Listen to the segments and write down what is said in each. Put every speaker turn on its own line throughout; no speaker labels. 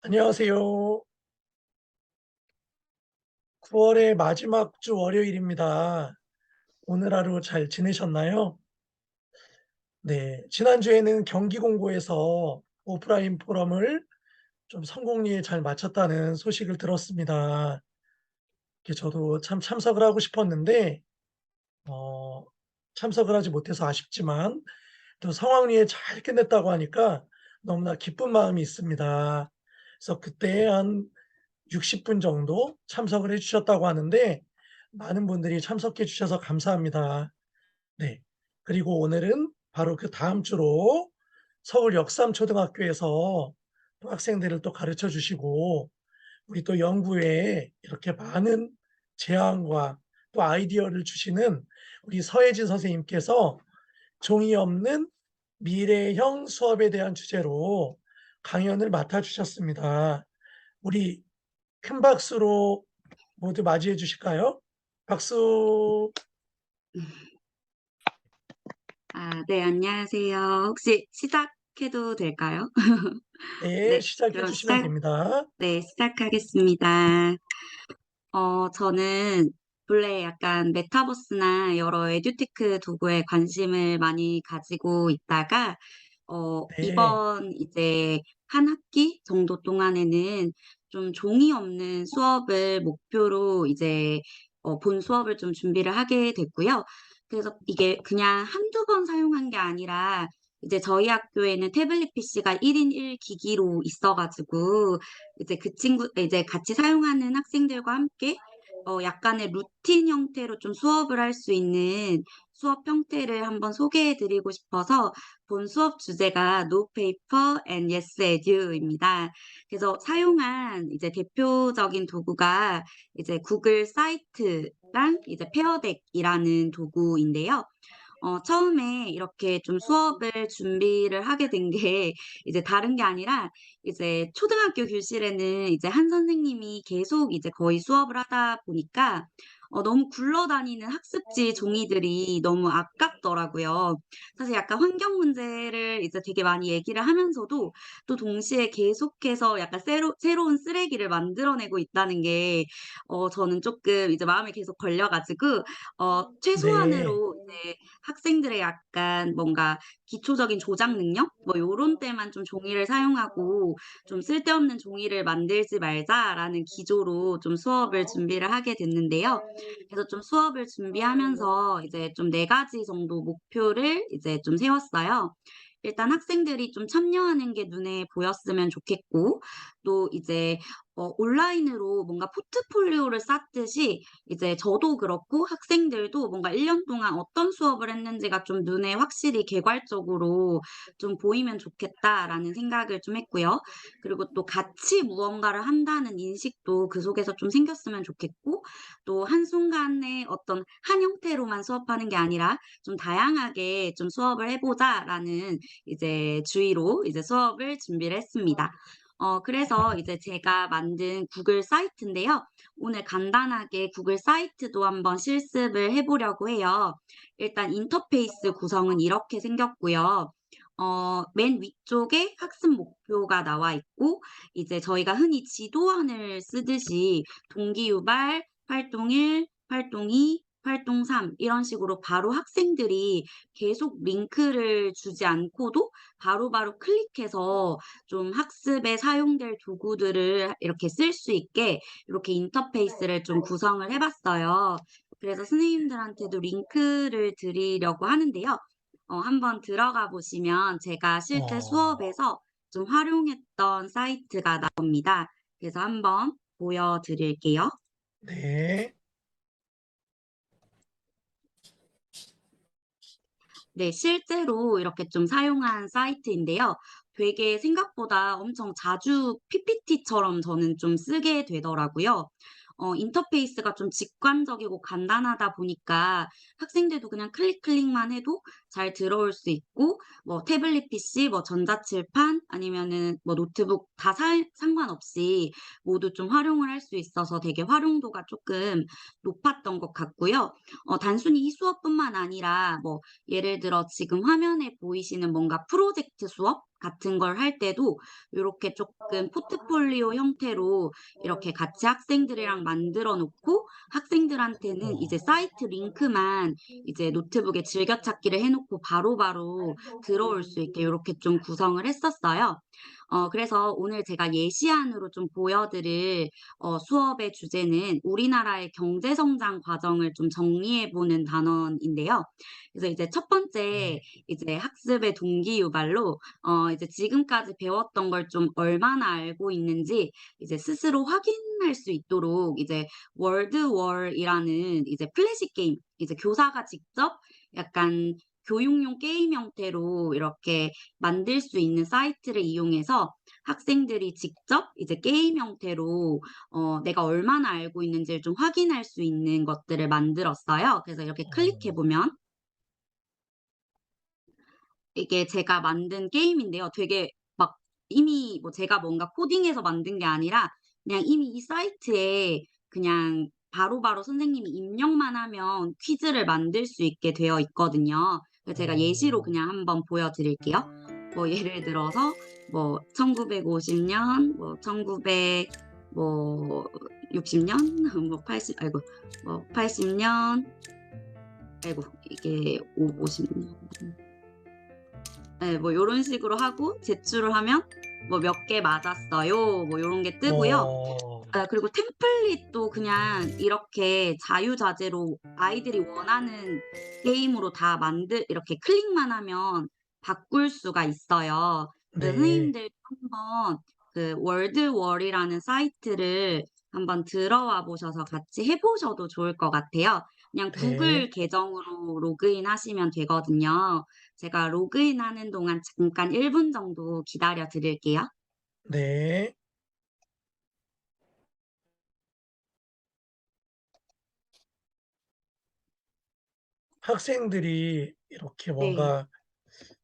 안녕하세요. 9월의 마지막 주 월요일입니다. 오늘 하루 잘 지내셨나요? 네. 지난주에는 경기공고에서 오프라인 포럼을 좀 성공리에 잘 마쳤다는 소식을 들었습니다. 저도 참 참석을 하고 싶었는데 어 참석을 하지 못해서 아쉽지만 또 성황리에 잘 끝냈다고 하니까 너무나 기쁜 마음이 있습니다. 그래서 그때 한 60분 정도 참석을 해 주셨다고 하는데 많은 분들이 참석해 주셔서 감사합니다. 네. 그리고 오늘은 바로 그다음 주로 서울 역삼초등학교에서 또 학생들을 또 가르쳐 주시고 우리 또 연구에 이렇게 많은 제안과 또 아이디어를 주시는 우리 서혜진 선생님께서 종이 없는 미래형 수업에 대한 주제로 강연을 맡아 주셨습니다. 우리 큰 박수로 모두 맞이해 주실까요? 박수.
네, 안녕하세요. 혹시 시작해도 될까요?
네.
네,
시작해
그럼
주시면 됩니다.
시작하겠습니다. 저는 본래 약간 메타버스나 여러 에듀테크 도구에 관심을 많이 가지고 있다가,
네.
이번 이제 한 학기 정도 동안에는 좀 종이 없는 수업을 목표로 이제 본 수업을 좀 준비를 하게 됐고요. 그래서 이게 그냥 한두 번 사용한 게 아니라 이제 저희 학교에는 태블릿 PC가 1인 1 기기로 있어 가지고 이제 같이 사용하는 학생들과 함께 약간의 루틴 형태로 좀 수업을 할 수 있는 수업 형태를 한번 소개해 드리고 싶어서 본 수업 주제가 No Paper and Yes Edu입니다. 그래서 사용한 이제 대표적인 도구가 이제 구글 사이트랑 이제 페어덱이라는 도구인데요. 처음에 이렇게 좀 수업을 준비를 하게 된 게 이제 다른 게 아니라 이제 초등학교 교실에는 이제 한 선생님이 계속 이제 거의 수업을 하다 보니까 너무 굴러다니는 학습지 종이들이 너무 아깝더라고요. 사실 약간 환경 문제를 이제 되게 많이 얘기를 하면서도 또 동시에 계속해서 약간 새로운 쓰레기를 만들어내고 있다는 게 저는 쪼끔 이제 마음에 계속 걸려 가지고
네.
최소한으로 이제 학생들의 약간 뭔가 기초적인 조작 능력 뭐 요런 때만 좀 종이를 사용하고 좀 '쓸데없는 종이를 만들지 말자.'라는 기조로 좀 수업을 준비를 하게 됐는데요. 그래서 좀 수업을 준비하면서 이제 좀 4 가지 정도 목표를 이제 좀 세웠어요. 일단 학생들이 좀 참여하는 게 눈에 보였으면 좋겠고, 또 이제 온라인으로 뭔가 포트폴리오를 쌓듯이 이제 저도 그렇고 학생들도 뭔가 1년 동안 어떤 수업을 했는지가 좀 눈에 확실히 개괄적으로 좀 보이면 좋겠다라는 생각을 좀 했고요. 그리고 또 같이 무언가를 한다는 인식도 그 속에서 좀 생겼으면 좋겠고, 또 한순간에 어떤 한 형태로만 수업하는 게 아니라 좀 다양하게 좀 수업을 해 보자라는 이제 주의로 이제 수업을 준비를 했습니다. 그래서 이제 제가 만든 구글 사이트인데요. 오늘 간단하게 구글 사이트도 한번 실습을 해 보려고 해요. 일단 인터페이스 구성은 이렇게 생겼고요. 맨 위쪽에 학습 목표가 나와 있고, 이제 저희가 흔히 지도안을 쓰듯이 동기유발, 활동 1, 활동 2, 활동 3 이런 식으로 바로 학생들이 계속 링크를 주지 않고도 바로바로 클릭해서 좀 학습에 사용될 도구들을 이렇게 쓸 수 있게 이렇게 인터페이스를 좀 구성을 해 봤어요. 그래서 선생님들한테도 링크를 드리려고 하는데요. 한번 들어가 보시면 제가 실제
어.
수업에서 좀 활용했던 사이트가 나옵니다. 그래서 한번 보여 드릴게요.
네.
네, 실제로 이렇게 좀 사용한 사이트인데요. 되게 생각보다 엄청 자주 PPT처럼 저는 좀 쓰게 되더라고요. 인터페이스가 좀 직관적이고 간단하다 보니까 학생들도 그냥 클릭만 해도 잘 들어올 수 있고, 뭐 태블릿 PC, 뭐 전자칠판 아니면은 뭐 노트북 다 상관없이 모두 좀 활용을 할 수 있어서 되게 활용도가 조금 높았던 것 같고요. 단순히 이 수업뿐만 아니라 뭐 예를 들어 지금 화면에 보이시는 뭔가 프로젝트 수업 같은 걸 할 때도 요렇게 쪼끔 포트폴리오 형태로 이렇게 같이 학생들이랑 만들어 놓고 학생들한테는 이제
어.
사이트 링크만 이제 노트북에 즐겨찾기를 해 놓고 바로바로 들어올 수 있게 요렇게 좀 구성을 했었어요. 그래서 오늘 제가 예시안으로 좀 보여 드릴 수업의 주제는 우리나라의 경제 성장 과정을 좀 정리해 보는 단원인데요. 그래서 이제 첫 번째
네.
이제 학습의 동기 유발로 이제 지금까지 배웠던 걸 좀 얼마나 알고 있는지 이제 스스로 확인할 수 있도록 이제 월드월이라는 이제 플래시 게임, 이제 교사가 직접 약간 교육용 게임 형태로 이렇게 만들 수 있는 사이트를 이용해서 학생들이 직접 이제 게임 형태로 내가 얼마나 알고 있는지를 좀 확인할 수 있는 것들을 만들었어요. 그래서 이렇게 클릭해
어.
보면 이게 제가 만든 게임인데요. 되게 막 이미 뭐 제가 뭔가 코딩해서 만든 게 아니라 그냥 이미 이 사이트에 그냥 바로바로 선생님이 입력만 하면 퀴즈를 만들 수 있게 되어 있거든요. 그래서 제가 예시로
어.
그냥 한번 보여 드릴게요. 뭐 예를 들어서 뭐 1950 년, 뭐 1900 뭐 60 년, 뭐 80 아이고 뭐 80 년, 아이고 이게 오 50 년. 예, 뭐 요런 식으로 하고 제출을 하면 뭐 "몇 개 맞았어요." 뭐 요런 게 뜨고요.
어.
그리고 템플릿도 그냥 이렇게 자유자재로 아이들이 원하는 게임으로 다 이렇게 클릭만 하면 바꿀 수가 있어요. 그래서
네.
선생님들도 한번 그 월드월이라는 사이트를 한번 들어와 보셔서 같이 해 보셔도 좋을 것 같아요. 그냥 구글
네.
계정으로 로그인 하시면 되거든요. 제가 로그인하는 동안 잠깐 1분 정도 기다려 드릴게요.
네. 학생들이 이렇게
네.
뭔가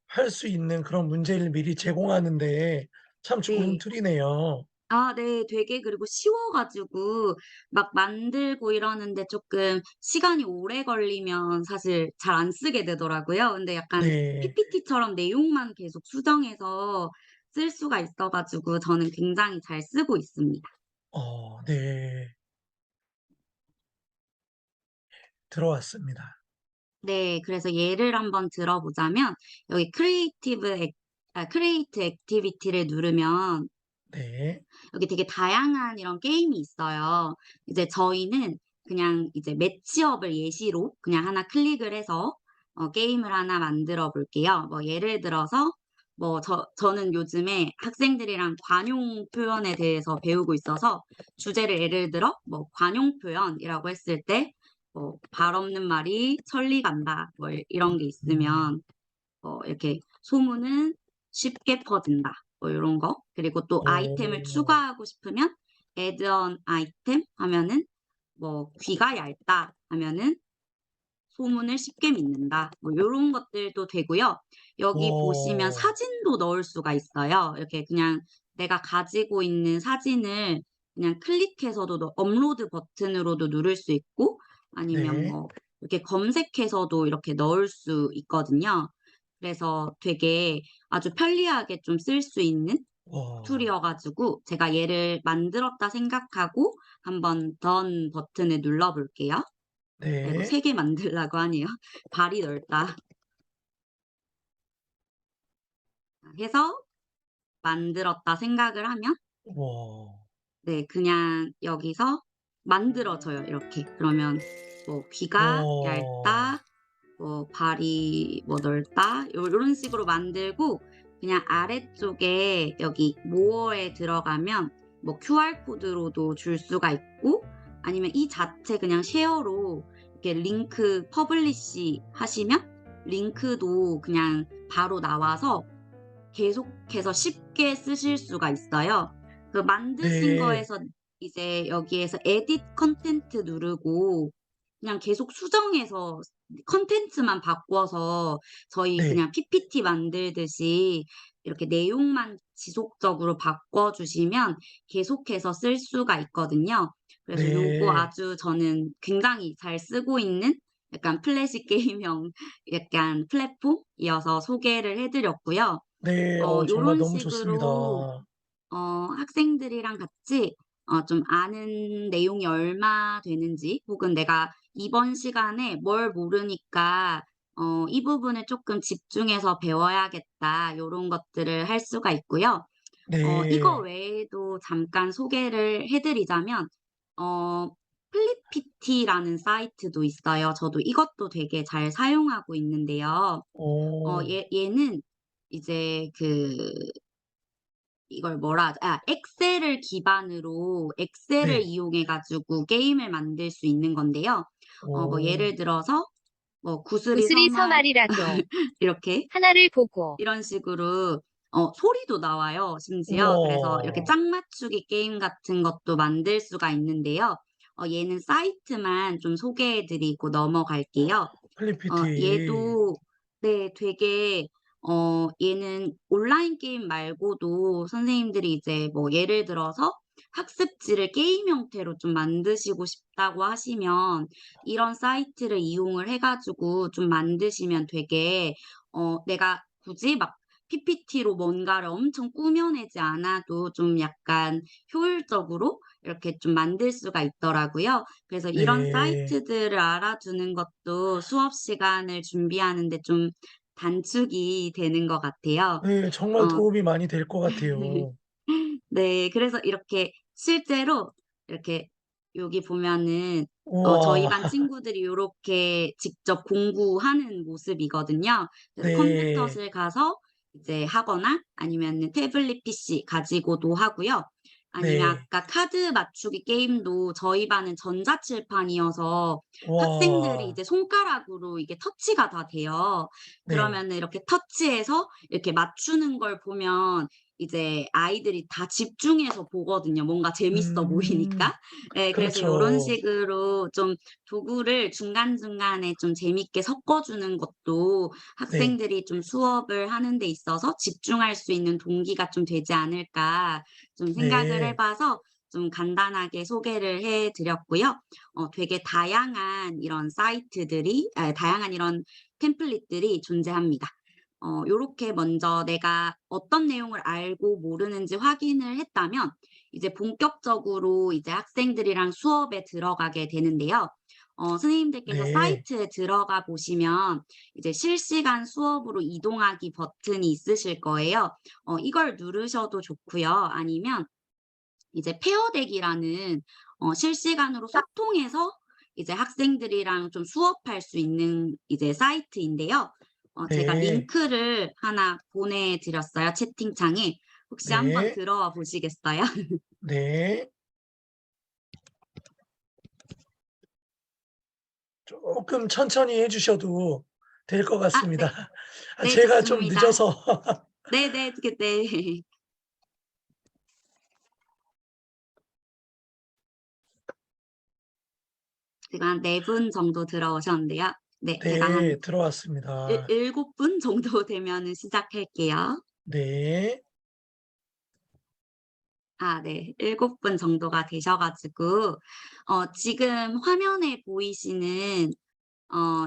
할 수 있는 그런 문제를 미리 제공하는데 참 좋은
네.
툴이네요.
아 네. 되게 그리고 쉬워 가지고 막 만들고 이러는데 쪼끔 시간이 오래 걸리면 사실 잘 안 쓰게 되더라고요. 근데 약간
네.
PPT처럼 내용만 계속 수정해서 쓸 수가 있어 가지고 저는 굉장히 잘 쓰고 있습니다.
네. 들어왔습니다.
네. 그래서 예를 한번 들어 보자면 여기 크리에이트 액티비티를 누르면
네.
여기 되게 다양한 이런 게임이 있어요. 이제 저희는 그냥 이제 매치업을 예시로 그냥 하나 클릭을 해서 게임을 하나 만들어 볼게요. 뭐 예를 들어서 뭐 저는 요즘에 학생들이랑 관용 표현에 대해서 배우고 있어서 주제를 예를 들어 뭐 관용 표현이라고 했을 때 뭐 "발 없는 말이 천리 간다." 뭐 이런 게
음.
있으면 이렇게 "소문은 쉽게 퍼진다." 뭐 요런 거. 그리고 또 아이템을
어.
추가하고 싶으면 add on item 하면은 뭐 "귀가 얇다." 하면은 "소문을 쉽게 믿는다." 뭐 요런 것들도 되고요. 여기 보시면
어.
사진도 넣을 수가 있어요. 이렇게 그냥 내가 가지고 있는 사진을 그냥 클릭해서도 업로드 버튼으로도 누를 수 있고 아니면
네.
뭐 이렇게 검색해서도 이렇게 넣을 수 있거든요. 그래서 되게 아주 편리하게 좀 쓸 수 있는
와.
툴이어 가지고 제가 얘를 만들었다 생각하고 한번 done 버튼을 눌러 볼게요. 아이고
네.
3개 만들라고 하네요. 발이 넓다 해서 만들었다 생각을 하면
와.
네 그냥 여기서 만들어져요 이렇게. 그러면 뭐 귀가
와.
얇다 뭐 발이 뭐 넓다 요런 식으로 만들고 그냥 아래쪽에 여기 more에 들어가면 뭐 QR 코드로도 줄 수가 있고 아니면 이 자체 그냥 쉐어로 이렇게 링크 퍼블리시 하시면 링크도 그냥 바로 나와서 계속해서 쉽게 쓰실 수가 있어요. 그 만드신
네.
거에서 이제 여기에서 에딧 컨텐트 누르고 그냥 계속 수정해서 컨텐츠만 바꿔서 저희
네.
그냥 PPT 만들듯이 이렇게 내용만 지속적으로 바꿔 주시면 계속해서 쓸 수가 있거든요. 그래서 요거
네.
아주 저는 굉장히 잘 쓰고 있는 약간 플래시 게임형 약간 플랫폼이어서 소개를 해 드렸고요.
네. 정말
요런
너무 좋습니다.
식으로 학생들이랑 같이 좀 아는 내용이 얼마 되는지, 혹은 내가 이번 시간에 뭘 모르니까 '이 부분을 조금 집중해서 배워야겠다.' 요런 것들을 할 수가 있고요. 이거
네.
외에도 잠깐 소개를 해 드리자면 플립PT라는 사이트도 있어요. 저도 이것도 되게 잘 사용하고 있는데요.
어.
얘는 이제 이걸 뭐라 하죠? 엑셀을 기반으로 엑셀을
네.
이용해 가지고 게임을 만들 수 있는 건데요. 뭐
어.
예를 들어서 뭐 구슬이
구슬이
서말
서말이라도
이렇게
하나를 보고
이런 식으로 소리도 나와요, 심지어. 그래서 이렇게
우와.
짝 맞추기 게임 같은 것도 만들 수가 있는데요. 얘는 사이트만 좀 소개해 드리고 넘어갈게요.
플립PT.
얘도 네, 되게 얘는 온라인 게임 말고도 선생님들이 이제 뭐 예를 들어서 학습지를 게임 형태로 좀 만드시고 싶다고 하시면 이런 사이트를 이용을 해 가지고 좀 만드시면 되게 내가 굳이 막 PPT로 뭔가를 엄청 꾸며내지 않아도 좀 약간 효율적으로 이렇게 좀 만들 수가 있더라고요. 그래서 이런
네.
사이트들을 알아두는 것도 수업 시간을 준비하는 데 좀 단축이 되는 것 같아요.
네. 정말
어
도움이 많이 될 것 같아요.
네. 그래서 이렇게 실제로 이렇게 여기 보면은 저희
우와.
반 친구들이 요렇게 직접 공부하는 모습이거든요. 그래서
네.
컴퓨터실 가서 이제 하거나 아니면은 태블릿 PC 가지고도 하고요. 아니면
네.
아까 카드 맞추기 게임도 저희 반은 전자칠판이어서 학생들이
와.
이제 손가락으로 이게 터치가 다 돼요.
네.
그러면은 이렇게 터치해서 이렇게 맞추는 걸 보면 이제 아이들이 다 집중해서 보거든요, 뭔가 재밌어
음.
보이니까. 예, 그래서 요런
그렇죠.
식으로 좀 도구를 중간중간에 좀 재밌게 섞어 주는 것도
네.
학생들이 좀 수업을 하는 데 있어서 집중할 수 있는 동기가 좀 되지 않을까 좀 생각을 해
네.
봐서 좀 간단하게 소개를 해 드렸고요. 되게 다양한 이런 사이트들이 다양한 이런 템플릿들이 존재합니다. 요렇게 먼저 내가 어떤 내용을 알고 모르는지 확인을 했다면 이제 본격적으로 이제 학생들이랑 수업에 들어가게 되는데요. 선생님들께서
네.
사이트에 들어가 보시면 이제 실시간 수업으로 이동하기 버튼이 있으실 거예요. 이걸 누르셔도 좋고요. 아니면 이제 페어덱이라는 실시간으로 소통해서 이제 학생들이랑 좀 수업할 수 있는 이제 사이트인데요. 제가
네.
링크를 하나 보내 드렸어요, 채팅창에. 혹시 한번
네.
들어와 보시겠어요?
네. 쪼끔 천천히 해 주셔도 될 것
아,
같습니다.
네. 네,
제가 좀
좋습니다.
늦어서
네네. 네. 지금 한 4분 정도 들어오셨는데요. 네, 제가 한
네. 들어왔습니다.
7분 정도 되면은 시작할게요.
네.
네. 7분 정도가 되셔 가지고 지금 화면에 보이시는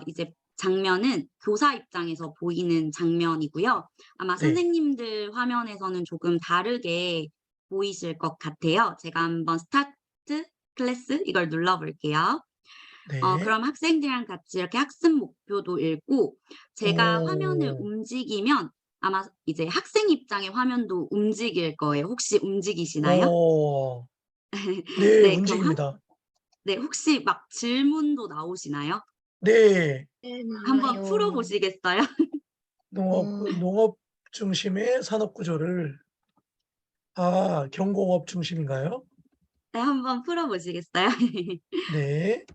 이제 장면은 교사 입장에서 보이는 장면이고요. 아마
네.
선생님들 화면에서는 조금 다르게 보이실 것 같아요. 제가 한번 스타트 클래스 이걸 눌러 볼게요.
네.
그럼 학생들이랑 같이 이렇게 학습 목표도 읽고 제가 화면을
오.
움직이면 아마 이제 학생 입장의 화면도 움직일 거예요. 혹시 움직이시나요?
어. 네.
네. 그럼
움직입니다.
네, 혹시 막 질문도 나오시나요?
네.
네,
한번 풀어
나와요.
보시겠어요?
농업 중심의 산업 구조를 경공업 중심인가요?
네, 한번 풀어 보시겠어요?
네.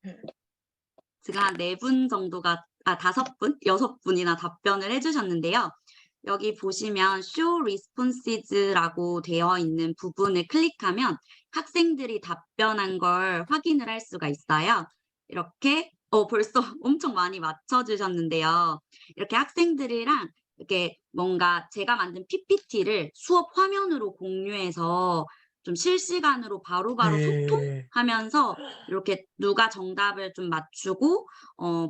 네.
지금 한 4분 정도가 5 분, 6 분이나 답변을 해 주셨는데요. 여기 보시면 show responses라고 되어 있는 부분을 클릭하면 학생들이 답변한 걸 확인을 할 수가 있어요. 이렇게 벌써 엄청 많이 맞춰 주셨는데요. 이렇게 학생들이랑 이렇게 뭔가 제가 만든 PPT를 수업 화면으로 공유해서 좀 실시간으로 바로바로
네.
소통하면서 이렇게 누가 정답을 좀 맞추고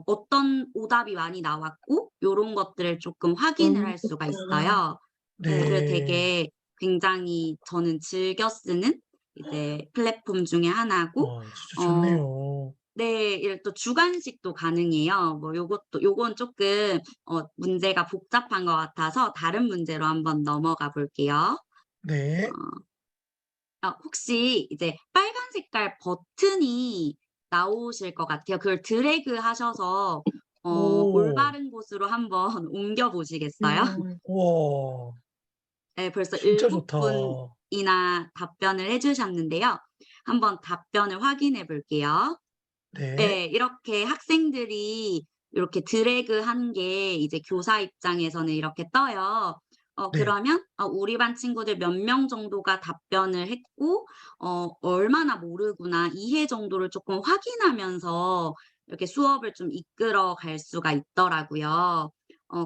어떤 오답이 많이 나왔고 요런 것들을 쪼끔 확인을 할 수가 있어요. 예. 그래서
네.
되게 굉장히 저는 즐겨 쓰는 이제 플랫폼 중에 하나고
진짜
어
좋네요.
네. 이게 또 주관식도 가능해요. 뭐 요건 쪼끔 문제가 복잡한 것 같아서 다른 문제로 한번 넘어가 볼게요. 어
네.
혹시 이제 빨간 색깔 버튼이 나오실 것 같아요. 그걸 드래그 하셔서
오.
올바른 곳으로 한번 옮겨 보시겠어요?
우와.
예. 벌써
진짜
7
좋다.
분이나 답변을 해 주셨는데요. 한번 답변을 확인해 볼게요.
네.
예. 이렇게 학생들이 요렇게 드래그한 게 이제 교사 입장에서는 이렇게 떠요.
네.
그러면 우리 반 친구들 몇 명 정도가 답변을 했고 얼마나 모르구나 이해 정도를 쪼끔 확인하면서 이렇게 수업을 좀 이끌어 갈 수가 있더라고요.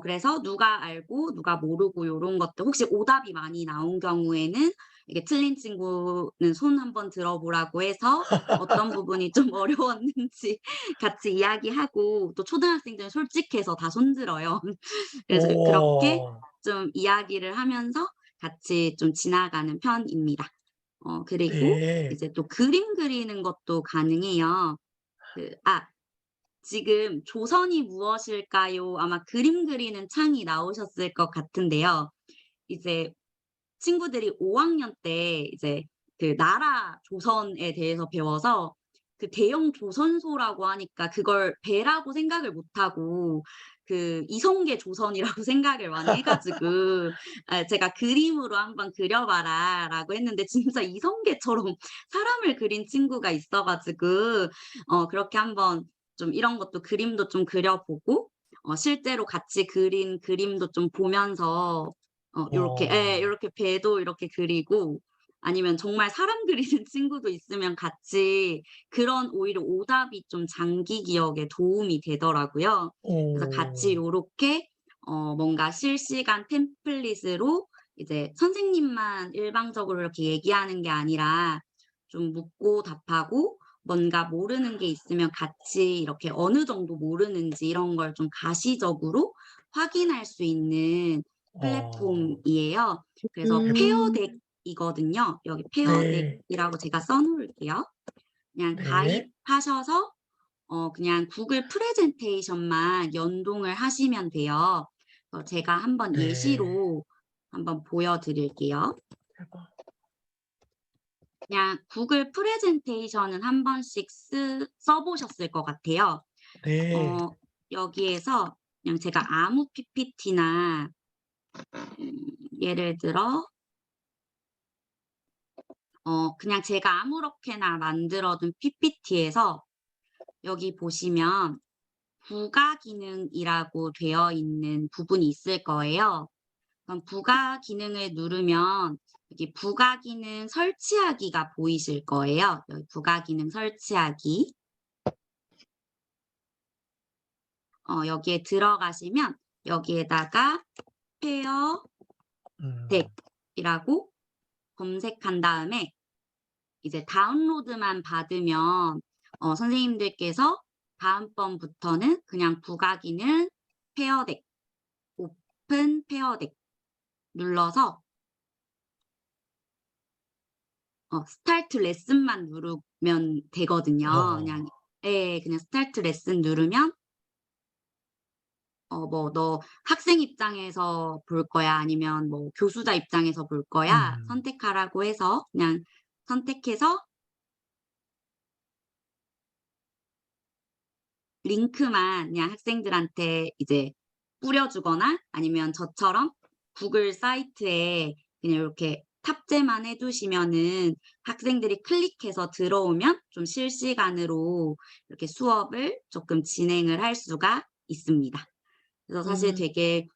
그래서 누가 알고 누가 모르고 요런 것들 혹시 오답이 많이 나온 경우에는 이게 틀린 친구는 손 한번 들어 보라고 해서 어떤 부분이 좀 어려웠는지 같이 이야기하고 또 초등학생들은 솔직해서 다 손 들어요. 그래서 그렇게
우와.
좀 이야기를 하면서 같이 좀 지나가는 편입니다. 그리고
네.
이제 또 그림 그리는 것도 가능해요. 지금 "조선이 무엇일까요?" 아마 그림 그리는 창이 나오셨을 것 같은데요. 이제 친구들이 5 학년 때 이제 그 나라 조선에 대해서 배워서 그 대형 조선소라고 하니까 그걸 배라고 생각을 못 하고 그 이성계 조선이라고 생각을 많이 해 가지고 제가 "그림으로 한번 그려 봐라."라고 했는데 진짜 이성계처럼 사람을 그린 친구가 있어 가지고 그렇게 한번 좀 이런 것도 그림도 좀 그려 보고 실제로 같이 그린 그림도 좀 보면서 요렇게 예
어.
요렇게 배도 이렇게 그리고 아니면 정말 사람 그리는 친구도 있으면 같이 그런 오히려 오답이 좀 장기 기억에 도움이 되더라고요. 그래서 같이
오.
요렇게 뭔가 실시간 템플릿으로 이제 선생님만 일방적으로 이렇게 얘기하는 게 아니라 좀 묻고 답하고 뭔가 모르는 게 있으면 같이 이렇게 어느 정도 모르는지 이런 걸 좀 가시적으로 확인할 수 있는
어.
플랫폼이에요. 그래서 페어덱이거든요. 여기
네.
페어덱이라고 제가 써 놓을게요. 그냥
네.
가입하셔서 그냥 구글 프레젠테이션만 연동을 하시면 돼요. 제가 한번
네.
예시로 한번 보여 드릴게요.
대박.
그냥 구글 프레젠테이션은 한 번씩 써 보셨을 것 같아요.
네.
어 여기에서 그냥 제가 아무 PPT나 예를 들어 그냥 제가 아무렇게나 만들어 둔 PPT에서 여기 보시면 부가 기능이라고 되어 있는 부분이 있을 거예요. 그럼 부가 기능을 누르면 여기 부가 기능 설치하기가 보이실 거예요. 여기 부가 기능 설치하기. 여기에 들어가시면 여기에다가 페어
음.
덱이라고 검색한 다음에 이제 다운로드만 받으면 선생님들께서 다음번부터는 그냥 부가 기능 페어덱, 오픈 페어덱 눌러서 스타트 레슨만 누르면 되거든요. 그냥
어.
예 그냥 스타트 레슨 누르면 뭐 "너 학생 입장에서 볼 거야? 아니면 뭐 교수자 입장에서 볼 거야?"
음.
선택하라고 해서 그냥 선택해서 링크만 그냥 학생들한테 이제 뿌려 주거나 아니면 저처럼 구글 사이트에 그냥 요렇게 탑재만 해 두시면은 학생들이 클릭해서 들어오면 좀 실시간으로 이렇게 수업을 쪼끔 진행을 할 수가 있습니다. 그래서 사실 되게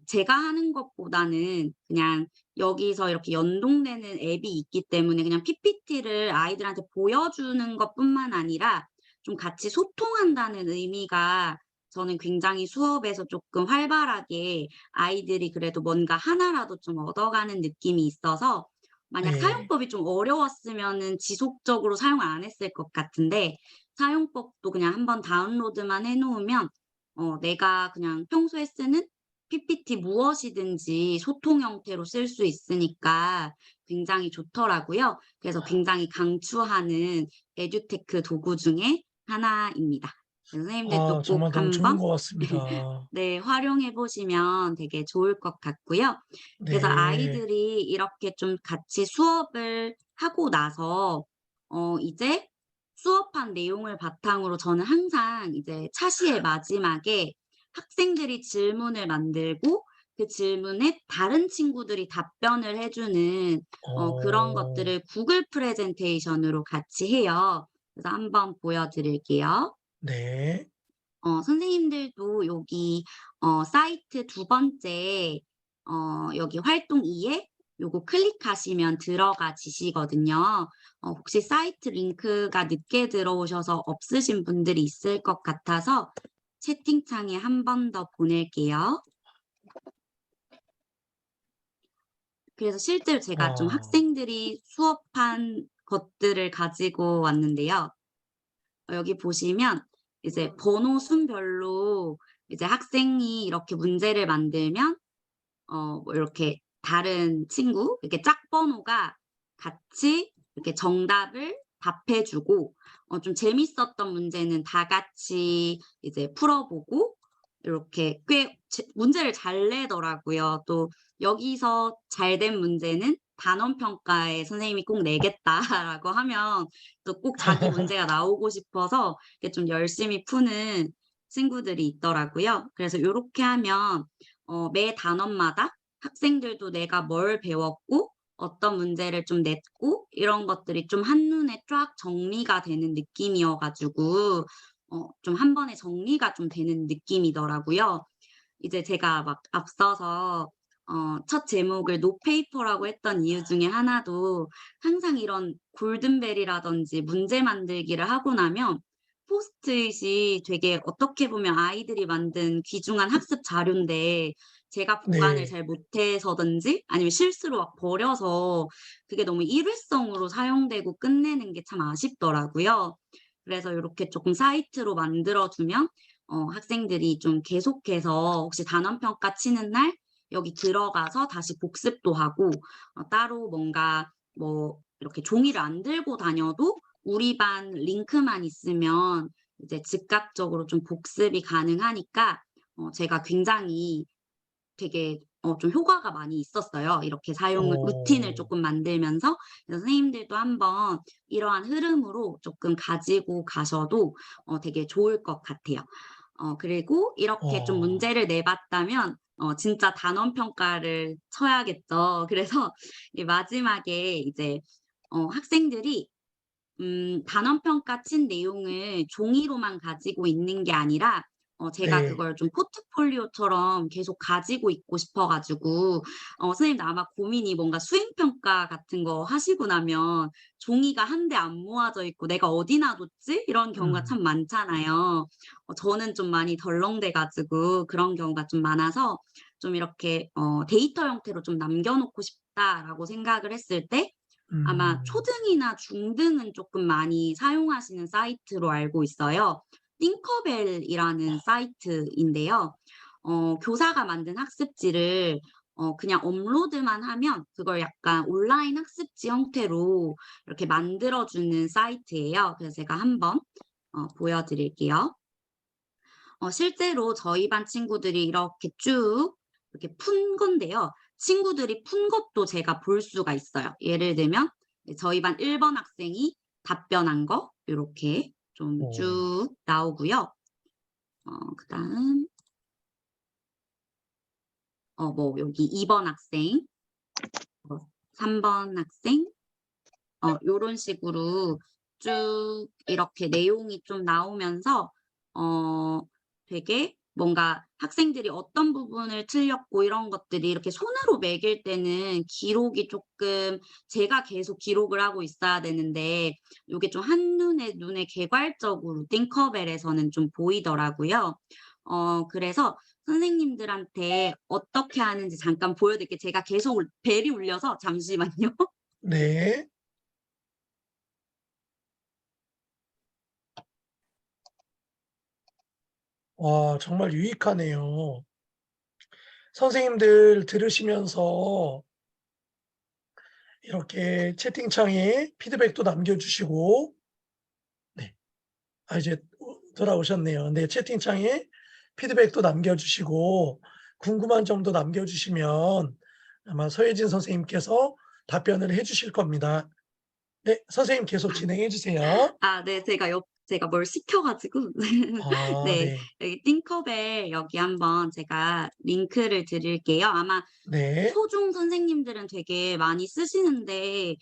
제가 하는 것보다는 그냥 여기서 이렇게 연동되는 앱이 있기 때문에 그냥 PPT를 아이들한테 보여주는 것뿐만 아니라 좀 같이 소통한다는 의미가 저는 굉장히 수업에서 쪼끔 활발하게 아이들이 그래도 뭔가 하나라도 좀 얻어가는 느낌이 있어서 만약
네.
사용법이 좀 어려웠으면은 지속적으로 사용을 안 했을 것 같은데 사용법도 그냥 한번 다운로드만 해 놓으면 내가 그냥 평소에 쓰는 PPT 무엇이든지 소통 형태로 쓸 수 있으니까 굉장히 좋더라고요. 그래서 굉장히 강추하는 에듀테크 도구 중에 하나입니다. 그래서
아
선생님들도 꼭
정말 너무 좋은
한번
것 같습니다.
네, 활용해 보시면 되게 좋을 것 같고요. 그래서
네.
아이들이 이렇게 좀 같이 수업을 하고 나서 이제 수업한 내용을 바탕으로 저는 항상 이제 차시의 마지막에 학생들이 질문을 만들고 그 질문에 다른 친구들이 답변을 해 주는 그런
어.
것들을 구글 프레젠테이션으로 같이 해요. 그래서 한번 보여 드릴게요.
네.
선생님들도 여기 사이트 두 번째 여기 활동 2에 요거 클릭하시면 들어가지시거든요. 혹시 사이트 링크가 늦게 들어오셔서 없으신 분들이 있을 것 같아서 채팅창에 한 번 더 보낼게요. 그래서 실제로 제가 좀
아.
학생들이 수업한 것들을 가지고 왔는데요. 여기 보시면 이제 번호 순별로 이제 학생이 이렇게 문제를 만들면 뭐 이렇게 다른 친구 이렇게 짝번호가 같이 이렇게 정답을 답해 주고 좀 재밌었던 문제는 다 같이 이제 풀어 보고 이렇게 꽤 문제를 잘 내더라고요. 또 여기서 잘 된 문제는 단원 평가에 선생님이 꼭 내겠다라고 하면 또 꼭 자기 문제가 나오고 싶어서 이렇게 좀 열심히 푸는 친구들이 있더라고요. 그래서 요렇게 하면 매 단원마다 학생들도 내가 뭘 배웠고 어떤 문제를 좀 냈고 이런 것들이 좀 한눈에 쫙 정리가 되는 느낌이어 가지고 좀 한 번에 정리가 좀 되는 느낌이더라고요. 이제 제가 막 앞서서 첫 제목을 노페이퍼라고 했던 이유 중에 하나도 항상 이런 골든벨이라든지 문제 만들기를 하고 나면 포스트잇이 되게 어떻게 보면 아이들이 만든 귀중한 학습 자료인데 제가 보관을
네.
잘 못해서든지 아니면 실수로 막 버려서 그게 너무 일회성으로 사용되고 끝내는 게 참 아쉽더라고요. 그래서 요렇게 쪼끔 사이트로 만들어 두면 학생들이 좀 계속해서 혹시 단원 평가 치는 날 여기 들어가서 다시 복습도 하고 따로 뭔가 뭐 이렇게 종이를 안 들고 다녀도 우리 반 링크만 있으면 이제 즉각적으로 좀 복습이 가능하니까 제가 굉장히 되게 좀 효과가 많이 있었어요. 이렇게 사용 루틴을
어.
쪼끔 만들면서. 그래서 선생님들도 한번 이러한 흐름으로 쪼끔 가지고 가셔도 되게 좋을 것 같아요. 그리고 이렇게 좀
어.
문제를 내봤다면 진짜 단원 평가를 쳐야겠죠. 그래서 이 마지막에 이제 학생들이 단원 평가 친 내용을 종이로만 가지고 있는 게 아니라 제가
네.
그걸 좀 포트폴리오처럼 계속 가지고 있고 싶어 가지고 선생님도 아마 고민이 뭔가 수행 평가 같은 거 하시고 나면 종이가 한데 안 모아져 있고 '내가 어디 놔뒀지?' 이런 경우가
음.
참 많잖아요. 저는 좀 많이 덜렁대 가지고 그런 경우가 좀 많아서 좀 이렇게 '데이터 형태로 좀 남겨 놓고 싶다.'라고 생각을 했을 때 아마
음.
초등이나 중등은 쪼끔 많이 사용하시는 사이트로 알고 있어요. 띵커벨이라는 사이트인데요. 교사가 만든 학습지를 그냥 업로드만 하면 그걸 약간 온라인 학습지 형태로 이렇게 만들어 주는 사이트예요. 그래서 제가 한번 보여 드릴게요. 실제로 저희 반 친구들이 이렇게 쭉 이렇게 푼 건데요. 친구들이 푼 것도 제가 볼 수가 있어요. 예를 들면 저희 반 1번 학생이 답변한 거 요렇게 좀
어.
쭉 나오고요. 그다음 뭐 여기 2번 학생, 3번 학생 요런 식으로 쭉 이렇게 내용이 좀 나오면서 어 되게 뭔가 학생들이 어떤 부분을 틀렸고 이런 것들이 이렇게 손으로 매길 때는 기록이 쪼끔 제가 계속 기록을 하고 있어야 되는데 요게 좀 한눈에 눈에 개괄적으로 띵커벨에서는 좀 보이더라고요. 그래서 선생님들한테 어떻게 하는지 잠깐 보여 드릴게요. 제가 계속 벨이 울려서 잠시만요.
네. 와 정말 유익하네요. 선생님들 들으시면서 이렇게 채팅창에 피드백도 남겨 주시고 네. 이제 돌아오셨네요. 네. 채팅창에 피드백도 남겨 주시고 궁금한 점도 남겨 주시면 아마 서예진 선생님께서 답변을 해 주실 겁니다. 네. 선생님 계속 진행해 주세요.
네. 제가 뭘 시켜 가지고 네.
네.
여기 팅커벨 여기 한번 제가 링크를 드릴게요. 아마
네.
초중 선생님들은 되게 많이 쓰시는데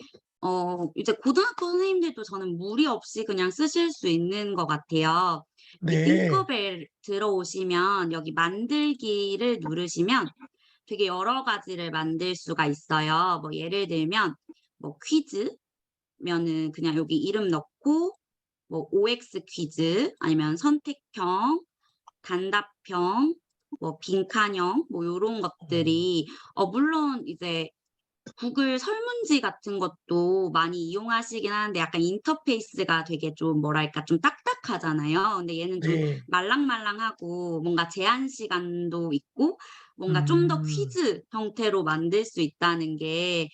이제 고등학교 선생님들도 저는 무리 없이 그냥 쓰실 수 있는 것 같아요. 이
네.
팅커벨 들어오시면 여기 만들기를 누르시면 되게 여러 가지를 만들 수가 있어요. 뭐 예를 들면 뭐 퀴즈면은 그냥 여기 이름 넣고 뭐 OX 퀴즈 아니면 선택형, 단답형, 뭐 빈칸형 뭐 요런
어
것들이 물론 이제 구글 설문지 같은 것도 많이 이용하시긴 하는데 약간 인터페이스가 되게 좀 뭐랄까 좀 딱딱하잖아요. 근데 얘는 좀
네.
말랑말랑하고 뭔가 제한 시간도 있고 뭔가 좀 더
음.
퀴즈 형태로 만들 수 있다는 게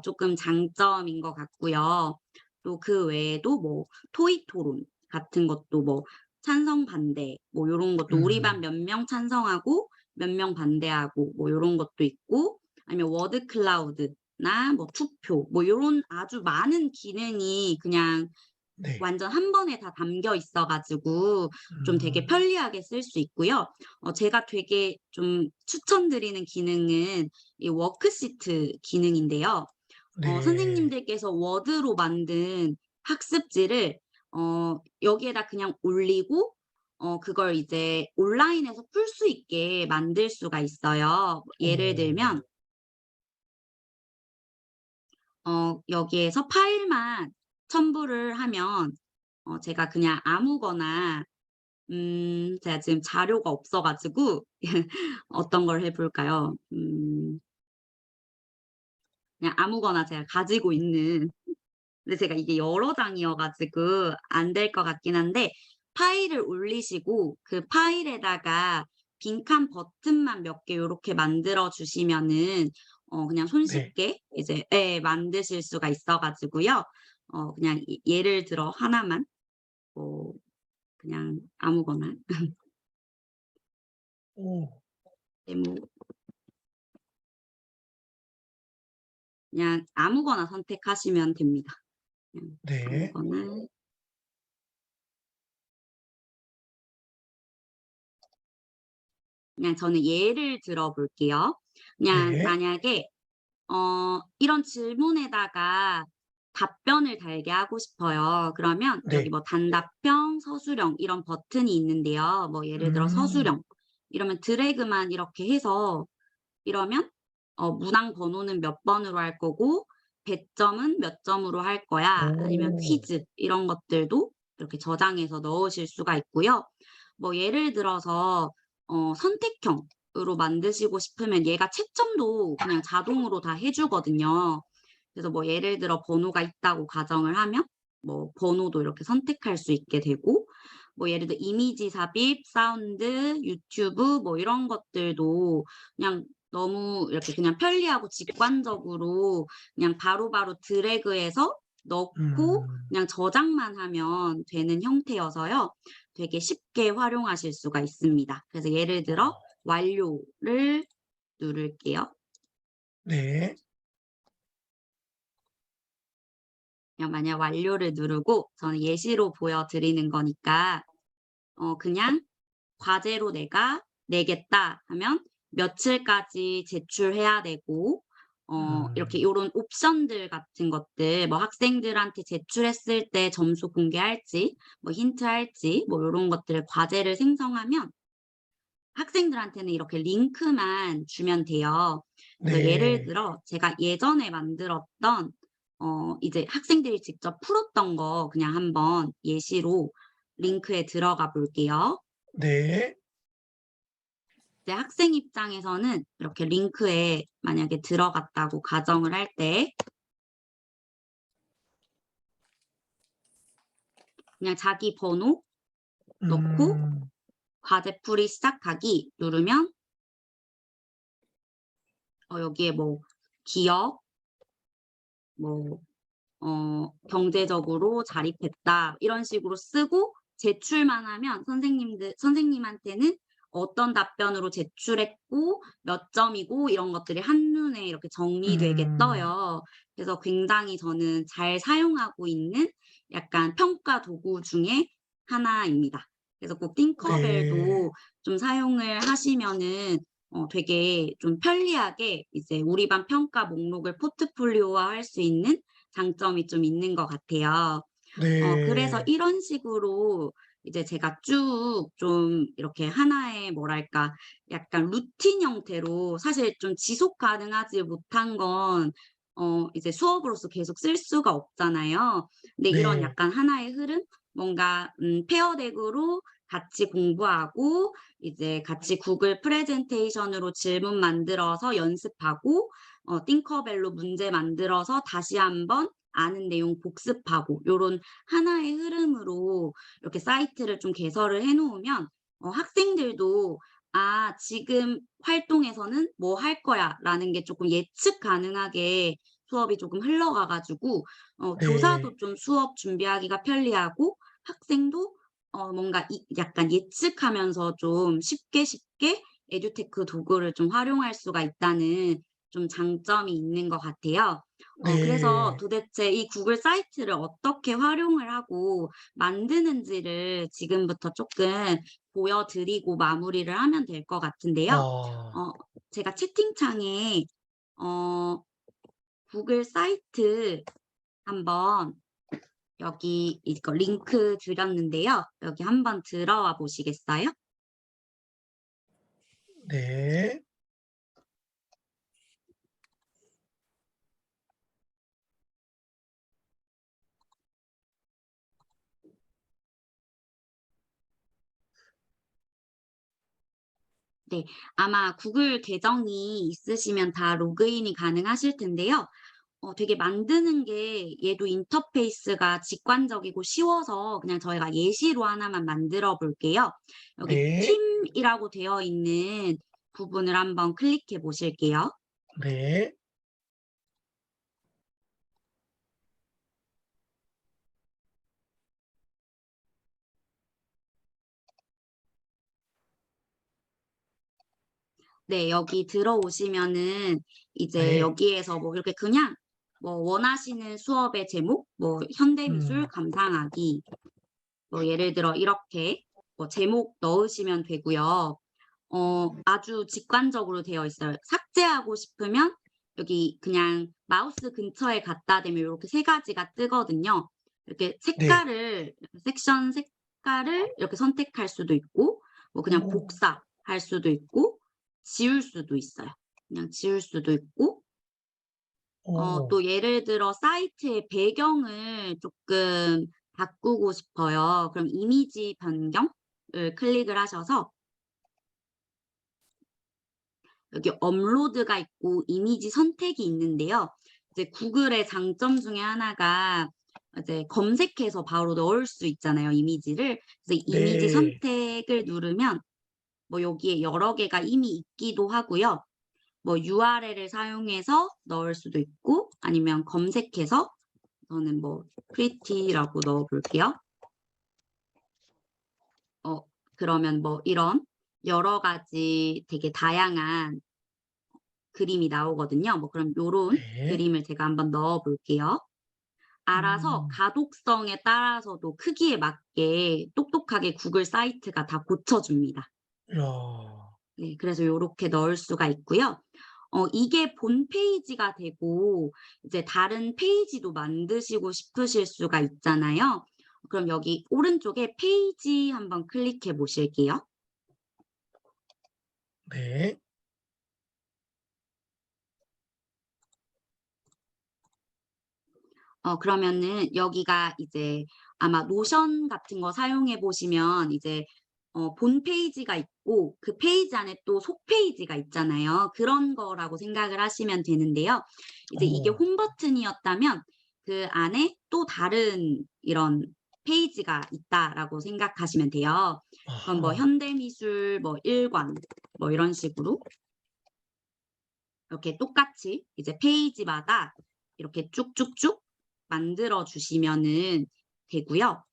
쪼끔 장점인 것 같고요. 또 그 외에도 뭐 토익 토론 같은 것도 뭐 찬성 반대 뭐 요런 것도 우리 반
음.
몇 명 찬성하고 몇 명 반대하고 뭐 요런 것도 있고 아니면 워드 클라우드나 뭐 투표 뭐 요런 아주 많은 기능이 그냥
네.
완전 한 번에 다 담겨 있어 가지고 좀 되게
음.
편리하게 쓸 수 있고요. 제가 되게 좀 추천드리는 기능은 이 워크시트 기능인데요.
네.
선생님들께서 워드로 만든 학습지를 여기에다 그냥 올리고 그걸 이제 온라인에서 풀 수 있게 만들 수가 있어요. 예를
어.
들면 여기에서 파일만 첨부를 하면 제가 그냥 아무거나 제가 지금 자료가 없어 가지고 어떤 걸 해 볼까요? 그냥 아무거나 제가 가지고 있는 근데 제가 이게 여러 장이어 가지고 안 될 것 같긴 한데 파일을 올리시고 그 파일에다가 빈칸 버튼만 몇 개 요렇게 만들어 주시면은 그냥
네.
손쉽게 이제 예 만드실 수가 있어 가지고요. 그냥 예를 들어 하나만 뭐 그냥 아무거나
오.
네모 그냥 아무거나 선택하시면 됩니다. 그냥
네.
아무거나 그냥 저는 예를 들어 볼게요. 그냥
네.
만약에 이런 질문에다가 답변을 달게 하고 싶어요. 그러면 여기
네.
뭐 단답형, 서술형 이런 버튼이 있는데요. 뭐 예를 들어
음.
서술형 이러면 드래그만 이렇게 해서 이러면 문항 번호는 몇 번으로 할 거고 배점은 몇 점으로 할 거야. 아니면
오.
퀴즈 이런 것들도 이렇게 저장해서 넣으실 수가 있고요. 뭐 예를 들어서 선택형으로 만드시고 싶으면 얘가 채점도 그냥 자동으로 다 해 주거든요. 그래서 뭐 예를 들어 번호가 있다고 가정을 하면 뭐 번호도 이렇게 선택할 수 있게 되고 뭐 예를 들어 이미지 삽입, 사운드, 유튜브 뭐 이런 것들도 그냥 너무 이렇게 그냥 편리하고 직관적으로 그냥 바로바로 드래그해서 넣고
음.
그냥 저장만 하면 되는 형태여서요. 되게 쉽게 활용하실 수가 있습니다. 그래서 예를 들어
어
완료를 누를게요.
네.
그냥 만약 완료를 누르고 저는 예시로 보여 드리는 거니까 그냥 "과제로 내가 내겠다." 하면 며칠까지 제출해야 되고 이렇게
음.
요런 옵션들 같은 것들 뭐 학생들한테 제출했을 때 점수 공개할지 뭐 힌트 할지 뭐 요런 것들을 과제를 생성하면 학생들한테는 이렇게 링크만 주면 돼요. 그래서 예를
네.
들어 제가 예전에 만들었던 이제 학생들이 직접 풀었던 거 그냥 한번 예시로 링크에 들어가 볼게요.
네.
이제 학생 입장에서는 이렇게 링크에 만약에 들어갔다고 가정을 할 때 그냥 자기 번호 넣고
음.
과제풀이 시작하기 누르면 여기에 뭐 기업 뭐 경제적으로 자립했다 이런 식으로 쓰고 제출만 하면 선생님한테는 어떤 답변으로 제출했고 몇 점이고 이런 것들이 한눈에 이렇게 정리되게
음.
떠요. 그래서 굉장히 저는 잘 사용하고 있는 약간 평가 도구 중에 하나입니다. 그래서 꼭
네.
팅커벨도 좀 사용을 하시면은 되게 좀 편리하게 이제 우리 반 평가 목록을 포트폴리오화할 수 있는 장점이 좀 있는 것 같아요. 그래서
네.
이런 식으로 이제 제가 쭉 좀 이렇게 하나의 뭐랄까 약간 루틴 형태로 사실 좀 지속 가능하지 못한 건 이제 수업으로서 계속 쓸 수가 없잖아요. 근데 이런
네.
약간 하나의 흐름 뭔가 페어덱으로 같이 공부하고 이제 같이 구글 프레젠테이션으로 질문 만들어서 연습하고 띵커벨로 문제 만들어서 다시 한번 아는 내용 복습하고 요런 하나의 흐름으로 이렇게 사이트를 좀 개설을 해 놓으면 학생들도 '아 지금 활동에서는 뭐 할 거야.'라는 게 쪼끔 예측 가능하게 수업이 조금 흘러가 가지고
네.
교사도 좀 수업 준비하기가 편리하고 학생도 뭔가 약간 예측하면서 좀 쉽게 쉽게 에듀테크 도구를 좀 활용할 수가 있다는 좀 장점이 있는 것 같아요. 그래서
네.
도대체 이 구글 사이트를 어떻게 활용을 하고 만드는지를 지금부터 조금 보여드리고 마무리를 하면 될 것 같은데요.
아.
어 제가 채팅창에 어 구글 사이트 한번 여기 이거 링크 드렸는데요. 여기 한번 들어와 보시겠어요?
네.
네. 아마 구글 계정이 있으시면 다 로그인이 가능하실 텐데요. 되게 만드는 게 얘도 인터페이스가 직관적이고 쉬워서 그냥 저희가 예시로 하나만 만들어 볼게요. 여기
네.
팀이라고 되어 있는 부분을 한번 클릭해 보실게요.
네.
네. 여기 들어오시면은 이제
네.
여기에서 뭐 이렇게 그냥 뭐 원하시는 수업의 제목 뭐 현대미술
음.
감상하기 뭐 예를 들어 이렇게 뭐 제목 넣으시면 되고요. 아주 직관적으로 되어 있어요. 삭제하고 싶으면 여기 그냥 마우스 근처에 갖다 대면 요렇게 세 가지가 뜨거든요. 이렇게
네.
색깔을 섹션 색깔을 이렇게 선택할 수도 있고 뭐 그냥
오.
복사할 수도 있고 지울 수도 있어요. 그냥 지울 수도 있고
오.
또 예를 들어 사이트의 배경을 쪼끔 바꾸고 싶어요. 그럼 이미지 변경을 클릭을 하셔서 여기 업로드가 있고 이미지 선택이 있는데요. 이제 구글의 장점 중에 하나가 이제 검색해서 바로 넣을 수 있잖아요, 이미지를. 그래서 이미지
네.
선택을 누르면 뭐 여기에 여러 개가 이미 있기도 하고요. 뭐 URL을 사용해서 넣을 수도 있고 아니면 검색해서 저는 뭐 pretty라고 넣어 볼게요. 그러면 뭐 이런 여러 가지 되게 다양한 그림이 나오거든요. 뭐 그럼 요런
네.
그림을 제가 한번 넣어 볼게요. 알아서
음.
가독성에 따라서도 크기에 맞게 똑똑하게 구글 사이트가 다 고쳐 줍니다.
야.
네. 그래서 요렇게 넣을 수가 있고요. 이게 본 페이지가 되고 이제 다른 페이지도 만드시고 싶으실 수가 있잖아요. 그럼 여기 오른쪽에 페이지 한번 클릭해 보실게요.
네.
그러면은 여기가 이제 아마 노션 같은 거 사용해 보시면 이제 본 페이지가 있고 그 페이지 안에 또 속 페이지가 있잖아요. 그런 거라고 생각을 하시면 되는데요. 이제 이게
오.
홈 버튼이었다면 그 안에 또 다른 이런 페이지가 있다라고 생각하시면 돼요. 그럼 뭐
아하.
현대미술 뭐 1관 뭐 이런 식으로 이렇게 똑같이 이제 페이지마다 이렇게 쭉쭉쭉 만들어 주시면은 되고요.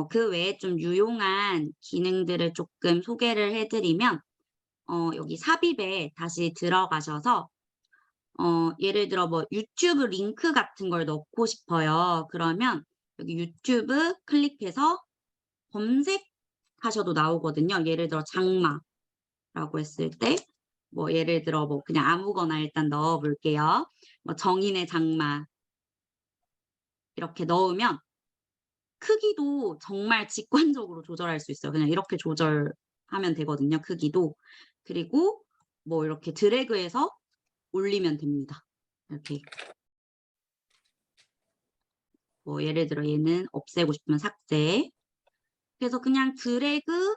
그 외에 좀 유용한 기능들을 조금 소개를 해 드리면 여기 삽입에 다시 들어가셔서 예를 들어 뭐 유튜브 링크 같은 걸 넣고 싶어요. 그러면 여기 유튜브 클릭해서 검색하셔도 나오거든요. 예를 들어 장마라고 했을 때 뭐 예를 들어 뭐 그냥 아무거나 일단 넣어 볼게요. 뭐 정인의 장마 이렇게 넣으면 크기도 정말 직관적으로 조절할 수 있어요. 그냥 이렇게 조절하면 되거든요, 크기도. 그리고 뭐 이렇게 드래그해서 올리면 됩니다. 이렇게. 뭐 예를 들어 얘는 없애고 싶으면 삭제. 그래서 그냥 드래그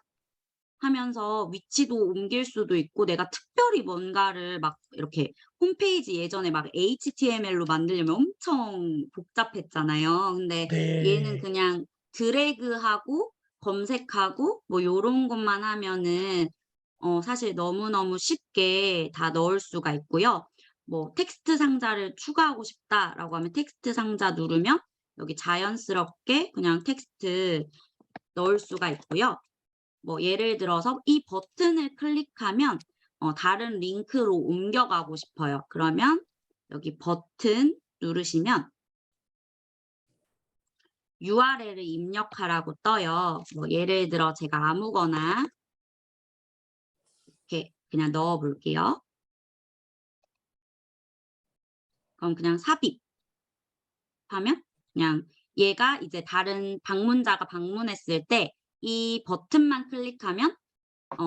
하면서 위치도 옮길 수도 있고 내가 특별히 뭔가를 막 이렇게 홈페이지 예전에 막 HTML로 만들려면 엄청 복잡했잖아요. 근데 얘는
네.
그냥 드래그하고 검색하고 뭐 요런 것만 하면은 사실 너무너무 쉽게 다 넣을 수가 있고요. 뭐 텍스트 상자를 추가하고 싶다라고 하면 텍스트 상자 누르면 여기 자연스럽게 그냥 텍스트 넣을 수가 있고요. 뭐 예를 들어서 이 버튼을 클릭하면 다른 링크로 옮겨가고 싶어요. 그러면 여기 버튼 누르시면 URL을 입력하라고 떠요. 뭐 예를 들어 제가 아무거나 이렇게 그냥 넣어 볼게요. 그럼 그냥 삽입하면 그냥 얘가 이제 다른 방문자가 방문했을 때 이 버튼만 클릭하면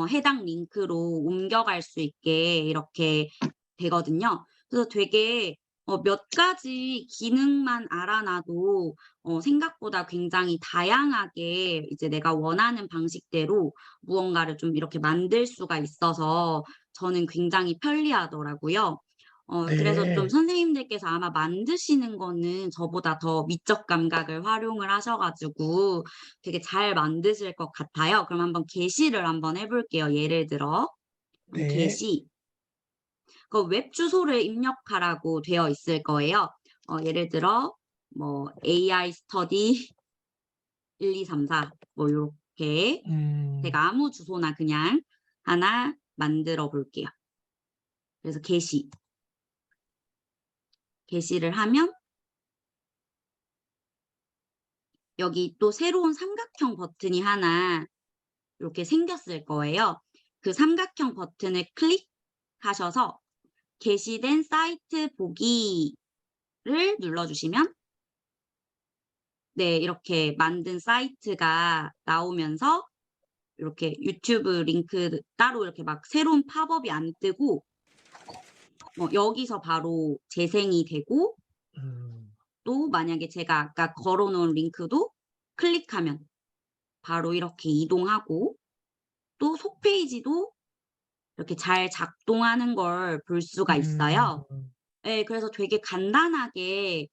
해당 링크로 옮겨갈 수 있게 이렇게 되거든요. 그래서 되게 몇 가지 기능만 알아놔도 생각보다 굉장히 다양하게 이제 내가 원하는 방식대로 무언가를 좀 이렇게 만들 수가 있어서 저는 굉장히 편리하더라고요. 그래서 좀
네.
선생님들께서 아마 만드시는 거는 저보다 더 미적 감각을 활용을 하셔 가지고 되게 잘 만드실 것 같아요. 그럼 한번 게시를 한번 해 볼게요. 예를 들어
네.
게시 그 웹 주소를 입력하라고 되어 있을 거예요. 예를 들어 뭐 AI 스터디 1234 뭐 요렇게
음.
제가 아무 주소나 그냥 하나 만들어 볼게요. 그래서 게시를 하면 여기 또 새로운 삼각형 버튼이 하나 이렇게 생겼을 거예요. 그 삼각형 버튼을 클릭하셔서 게시된 사이트 보기를 눌러주시면 네, 이렇게 만든 사이트가 나오면서 이렇게 유튜브 링크 따로 이렇게 막 새로운 팝업이 안 뜨고 여기서 바로 재생이 되고
음.
또 만약에 제가 아까 걸어 놓은 링크도 클릭하면 바로 이렇게 이동하고 또 속페이지도 이렇게 잘 작동하는 걸 볼 수가 있어요.
음.
예. 그래서 되게 간단하게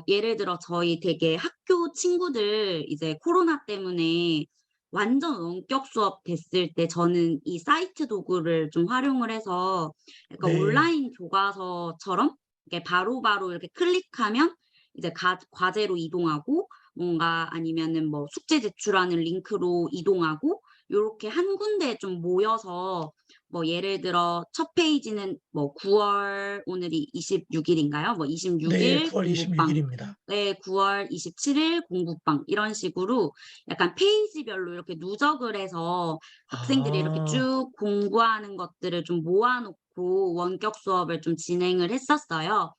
예를 들어 저희 되게 학교 친구들 이제 코로나 때문에 완전 원격 수업 됐을 때 저는 이 사이트 도구를 좀 활용을 해서 약간
네.
온라인 교과서처럼 이렇게 바로바로 이렇게 클릭하면 이제 과제로 이동하고 뭔가 아니면은 뭐 숙제 제출하는 링크로 이동하고 요렇게 한 군데에 좀 모여서 뭐 예를 들어 첫 페이지는 뭐 9월 오늘이 26일 일인가요? 뭐
네.
26일
9월 26일
공부방
일입니다.
네 9월 27일 공부방 이런 식으로 약간 페이지별로 이렇게 누적을 해서 학생들이 이렇게
아.
쭉 공부하는 것들을 좀 모아 놓고 원격 수업을 좀 진행을 했었어요.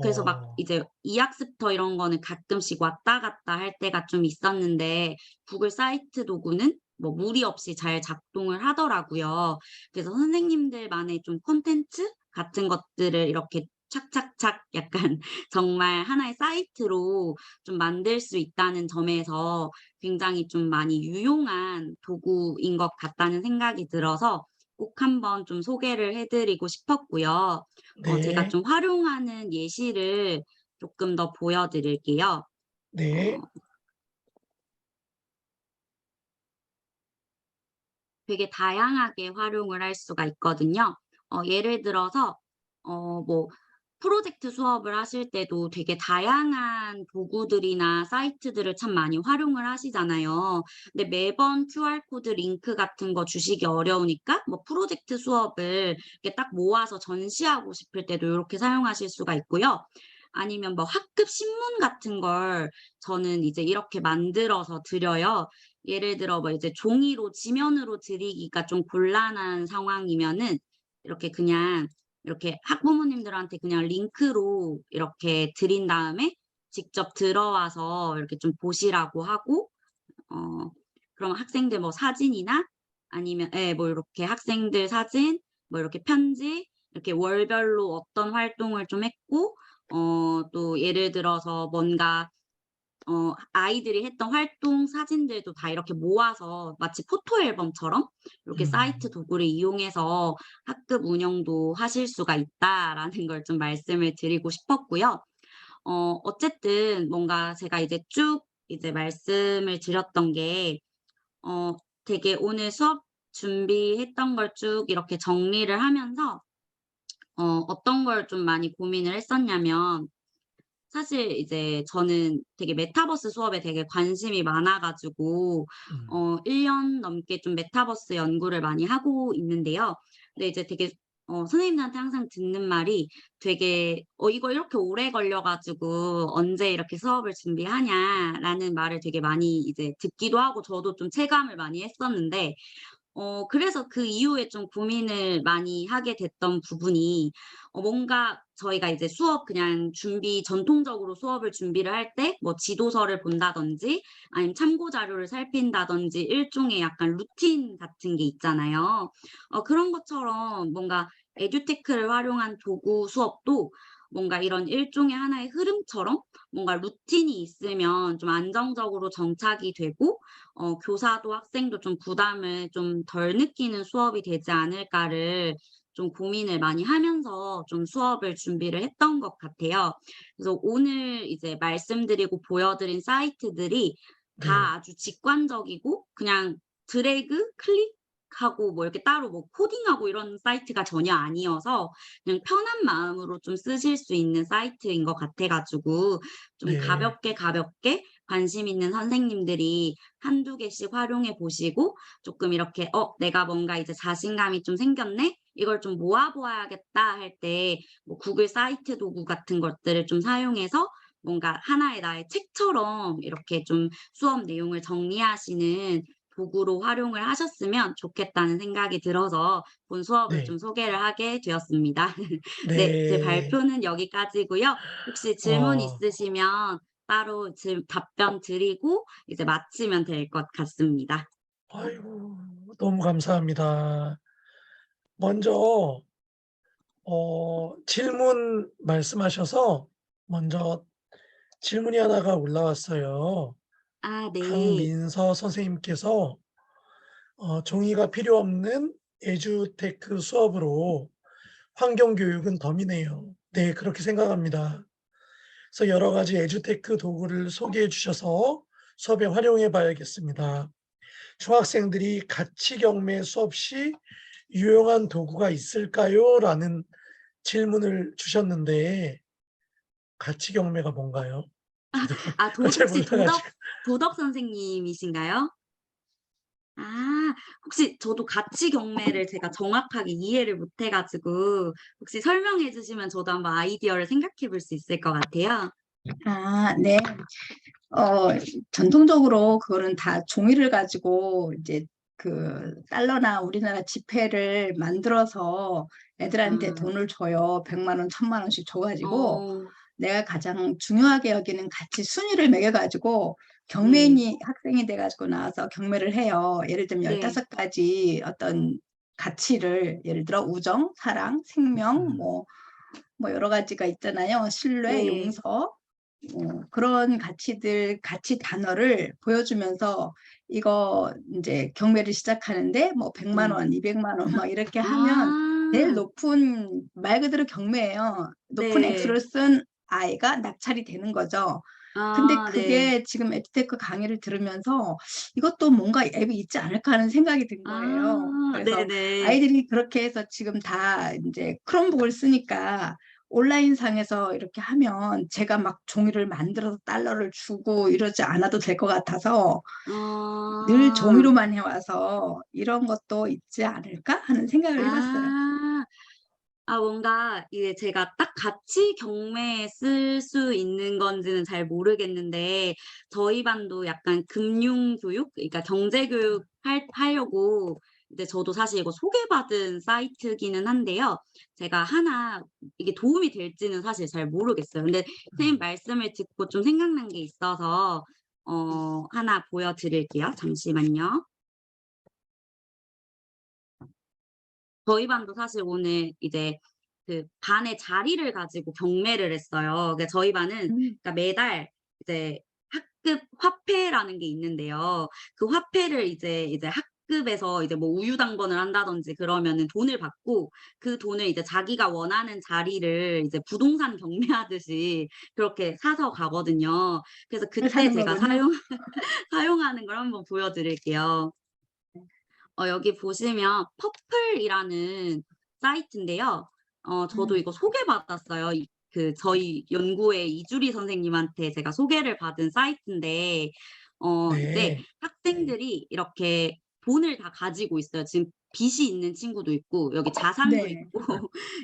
그래서 막
어.
이제 2 학습터 이런 거는 가끔씩 왔다 갔다 할 때가 좀 있었는데 구글 사이트 도구는 뭐 무리 없이 잘 작동을 하더라고요. 그래서 선생님들만의 좀 콘텐츠 같은 것들을 이렇게 착착착 약간 정말 하나의 사이트로 좀 만들 수 있다는 점에서 굉장히 좀 많이 유용한 도구인 것 같다는 생각이 들어서 꼭 한번 좀 소개를 해 드리고 싶었고요. 제가
네.
좀 활용하는 예시를 조금 더 보여 드릴게요. 어
네.
되게 다양하게 활용을 할 수가 있거든요. 예를 들어서 뭐 프로젝트 수업을 하실 때도 되게 다양한 도구들이나 사이트들을 참 많이 활용을 하시잖아요. 근데 매번 QR 코드 링크 같은 거 주시기 어려우니까 뭐 프로젝트 수업을 이렇게 딱 모아서 전시하고 싶을 때도 요렇게 사용하실 수가 있고요. 아니면 뭐 학급 신문 같은 걸 저는 이제 이렇게 만들어서 드려요. 예를 들어 뭐 이제 종이로 지면으로 드리기가 좀 곤란한 상황이면은 이렇게 그냥 이렇게 학부모님들한테 그냥 링크로 이렇게 드린 다음에 직접 들어와서 이렇게 좀 보시라고 하고 어 그럼 학생들 뭐 사진이나 아니면 예 뭐 요렇게 학생들 사진 뭐 이렇게 편지 이렇게 월별로 어떤 활동을 좀 했고 또 예를 들어서 뭔가 아이들이 했던 활동 사진들도 다 이렇게 모아서 마치 포토 앨범처럼 이렇게 사이트
음.
도구를 이용해서 학급 운영도 하실 수가 있다라는 걸 좀 말씀을 드리고 싶었고요. 어쨌든 뭔가 제가 이제 쭉 이제 말씀을 드렸던 게 어 되게 오늘 수업 준비했던 걸 쭉 이렇게 정리를 하면서 어떤 걸 좀 많이 고민을 했었냐면 사실 이제 저는 되게 메타버스 수업에 되게 관심이 많아 가지고
음.
1년 넘게 좀 메타버스 연구를 많이 하고 있는데요. 근데 이제 되게 선생님들한테 항상 듣는 말이 되게 이거 이렇게 오래 걸려 가지고 언제 이렇게 수업을 준비하냐."라는 말을 되게 많이 이제 듣기도 하고 저도 좀 체감을 많이 했었는데 그래서 그 이후에 좀 고민을 많이 하게 됐던 부분이 뭔가 저희가 이제 수업 그냥 준비 전통적으로 수업을 준비를 할 때 뭐 지도서를 본다든지 아니면 참고 자료를 살핀다든지 일종의 약간 루틴 같은 게 있잖아요. 그런 것처럼 뭔가 에듀테크를 활용한 도구 수업도 뭔가 이런 일종의 하나의 흐름처럼 뭔가 루틴이 있으면 좀 안정적으로 정착이 되고 교사도 학생도 좀 부담을 좀 덜 느끼는 수업이 되지 않을까를 좀 고민을 많이 하면서 좀 수업을 준비를 했던 것 같아요. 그래서 오늘 이제 말씀드리고 보여드린 사이트들이 다
네.
아주 직관적이고 그냥 드래그, 클릭하고 뭐 이렇게 따로 뭐 코딩하고 이런 사이트가 전혀 아니어서 그냥 편한 마음으로 좀 쓰실 수 있는 사이트인 것 같아 가지고 좀
네.
가볍게, 가볍게 관심 있는 선생님들이 한두 개씩 활용해 보시고 조금 이렇게 '내가 뭔가 이제 자신감이 좀 생겼네. 이걸 좀 모아 보아야겠다.' 할 때 뭐 구글 사이트 도구 같은 것들을 좀 사용해서 뭔가 하나의 나의 책처럼 이렇게 좀 수업 내용을 정리하시는 도구로 활용을 하셨으면 좋겠다는 생각이 들어서 본 수업을
네.
좀 소개를 하게 되었습니다. 네. 제
네.
발표는 여기까지고요. 혹시 질문
어.
있으시면 따로 답변 드리고 이제 마치면 될 것 같습니다.
아이고 너무 감사합니다. 먼저 질문 말씀하셔서 먼저 질문이 하나가 올라왔어요.
아 네.
강민서 선생님께서 "종이가 필요 없는 에듀테크 수업으로 환경 교육은 덤이네요." 네, 그렇게 생각합니다. 그래서 여러 가지 에듀테크 도구를 소개해 주셔서 수업에 활용해 봐야겠습니다. "중학생들이 가치 경매 수업 시 유용한 도구가 있을까요?" 라는 질문을 주셨는데 가치 경매가 뭔가요? 저도
아
그걸 잘
혹시
몰라 가지고.
도덕 선생님이신가요? 아 혹시 저도 가치 경매를 제가 정확하게 이해를 못해 가지고 혹시 설명해 주시면 저도 한번 아이디어를 생각해 볼 수 있을 것 같아요.
아 네. 어 전통적으로 그거는 다 종이를 가지고 이제 그 달러나 우리나라 지폐를 만들어서 애들한테
아.
돈을 줘요. 100만 원, 1000만 원씩 줘 가지고
어
내가 가장 중요하게 여기는 가치 순위를 매겨 가지고
네.
경매인이 학생이 돼 가지고 나와서 경매를 해요. 예를 들면
네.
15 가지 어떤 가치를 예를 들어 우정, 사랑, 생명
음.
뭐 여러 가지가 있잖아요. 신뢰,
네.
용서 그런 가치 단어를 보여주면서 이거 인제 경매를 시작하는데 뭐 100만
네.
원, 200만 원 막 이렇게 하면 제일
아.
높은 말 그대로 경매예요. 높은
네.
액수를 쓴 아이가 낙찰이 되는 거죠. 근데
아, 네.
그게 지금 에듀테크 강의를 들으면서 이것도 뭔가 앱이 있지 않을까 하는 생각이 든 거예요.
아,
그래서
네네.
아이들이 그렇게 해서 지금 다 이제 크롬북을 쓰니까 온라인 상에서 이렇게 하면 제가 막 종이를 만들어서 달러를 주고 이러지 않아도 될 것 같아서 늘
아,
종이로만 해와서 이런 것도 있지 않을까 하는 생각을 해봤어요.
아. 뭔가 이게 제가 딱 같이 경매에 쓸 수 있는 건지는 잘 모르겠는데 저희 반도 약간 금융 교육, 그러니까 경제 교육 하려고 이제 저도 사실 이거 소개받은 사이트기는 한데요. 제가 하나 이게 도움이 될지는 사실 잘 모르겠어요. 근데 선생님 말씀을 듣고 좀 생각난 게 있어서 하나 보여드릴게요. 잠시만요. 저희 반도 사실 오늘 이제 그 반의 자리를 가지고 경매를 했어요. 그러니까 저희 반은
음,
그러니까 매달 이제 학급 화폐라는 게 있는데요. 그 화폐를 이제 학급에서 이제 뭐 우유당번을 한다든지 그러면은 돈을 받고 그 돈을 이제 자기가 원하는 자리를 이제 부동산 경매하듯이 그렇게 사서 가거든요. 그래서 그때
사는
제가
거군요.
사용하는 걸 한번 보여드릴게요. 여기 보시면 퍼플이라는 사이트인데요. 저도
음,
이거 소개받았어요. 저희 연구의 이주리 선생님한테 제가 소개를 받은 사이트인데, 이제
네.
학생들이 이렇게 돈을 다 가지고 있어요. 지금 빚이 있는 친구도 있고, 여기 자산도
네,
있고,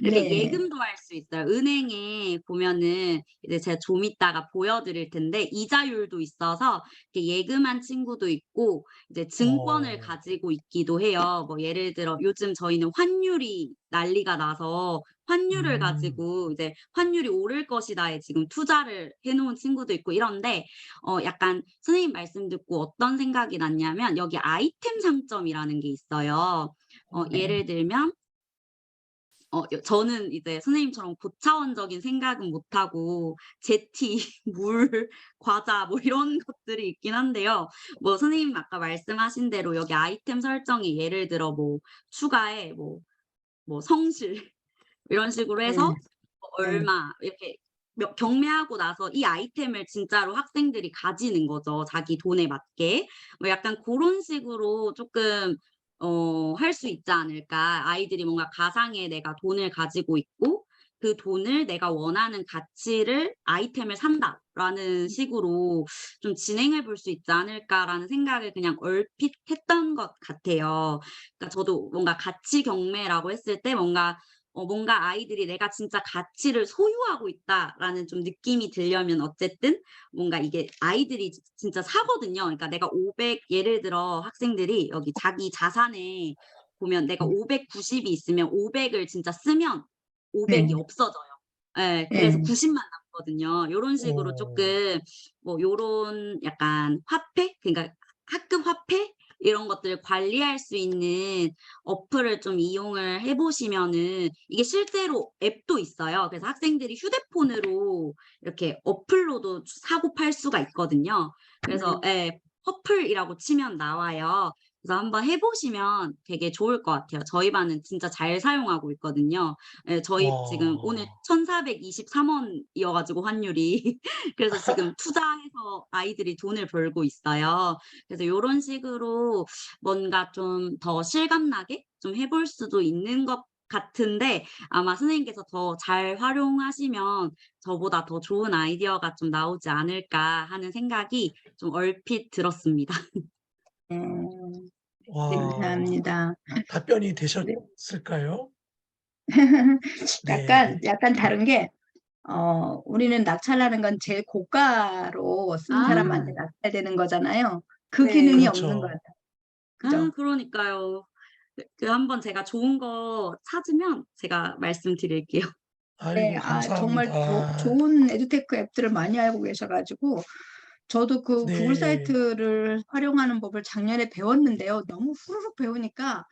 이렇게
네,
예금도 할 수 있어요. 은행에 보면은 이제 제가 좀 이따가 보여드릴 텐데, 이자율도 있어서 이렇게 예금한 친구도 있고, 이제 증권을
어,
가지고 있기도 해요. 뭐 예를 들어 요즘 저희는 환율이 난리가 나서 환율을
음,
가지고 이제 환율이 오를 것이다에 지금 투자를 해 놓은 친구도 있고 이런데 약간 선생님 말씀 듣고 어떤 생각이 났냐면 여기 아이템 상점이라는 게 있어요.
네,
예를 들면 저는 이제 선생님처럼 고차원적인 생각은 못 하고 제티, 물, 과자 뭐 이런 것들이 있긴 한데요. 뭐 선생님 아까 말씀하신 대로 여기 아이템 설정이 예를 들어 뭐 추가에 뭐 성실 이런 식으로 해서
네,
뭐
네.
얼마 이렇게 경매하고 나서 이 아이템을 진짜로 학생들이 가지는 거죠. 자기 돈에 맞게. 뭐 약간 그런 식으로 조금 할 수 있지 않을까. 아이들이 뭔가 가상의 내가 돈을 가지고 있고 그 돈을 내가 원하는 가치를 아이템을 산다라는 식으로 좀 진행해 볼 수 있지 않을까라는 생각을 그냥 얼핏 했던 것 같아요. 그러니까 저도 뭔가 가치 경매라고 했을 때 뭔가 아이들이 '내가 진짜 가치를 소유하고 있다.'라는 좀 느낌이 들려면 어쨌든 뭔가 이게 아이들이 진짜 사거든요. 그러니까 내가 500 예를 들어 학생들이 여기 자기 자산에 보면 내가 590이 있으면 500을 진짜 쓰면 500이
네,
없어져요. 예. 그래서
네.
90만 남거든요. 요런 식으로
어,
쪼끔 뭐 요런 약간 화폐 그러니까 학급 화폐 이런 것들을 관리할 수 있는 어플을 좀 이용을 해 보시면은 이게 실제로 앱도 있어요. 그래서 학생들이 휴대폰으로 이렇게 어플로도 사고 팔 수가 있거든요. 그래서 예. 퍼플이라고 치면 나와요. 그래서 한번 해 보시면 되게 좋을 것 같아요. 저희 반은 진짜 잘 사용하고 있거든요. 예. 저희 지금 오늘
와,
1,423 원이어 가지고 환율이. 그래서 지금 투자해서 아이들이 돈을 벌고 있어요. 그래서 요런 식으로 뭔가 좀 더 실감나게 좀 해볼 수도 있는 것 같은데 아마 선생님께서 더 잘 활용하시면 저보다 더 좋은 아이디어가 좀 나오지 않을까 하는 생각이 좀 얼핏 들었습니다.
음,
네.
와,
감사합니다.
답변이
네.
되셨을까요?
약간,
네.
약간 다른 게, 우리는 낙찰하는 건 제일 고가로 쓴 사람한테
아,
낙찰되는 거잖아요. 그 기능이
네.
없는 것
그렇죠.
같아요. 그죠?
그러니까요. 한번 제가 좋은 거 찾으면 제가 말씀드릴게요.
네,
아이고,
정말
감사합니다.
좋은 에듀테크 앱들을 많이 알고 계셔가지고, 저도 그 구글
네.
사이트를 활용하는 법을 작년에 배웠는데요. 너무 후루룩 배우니까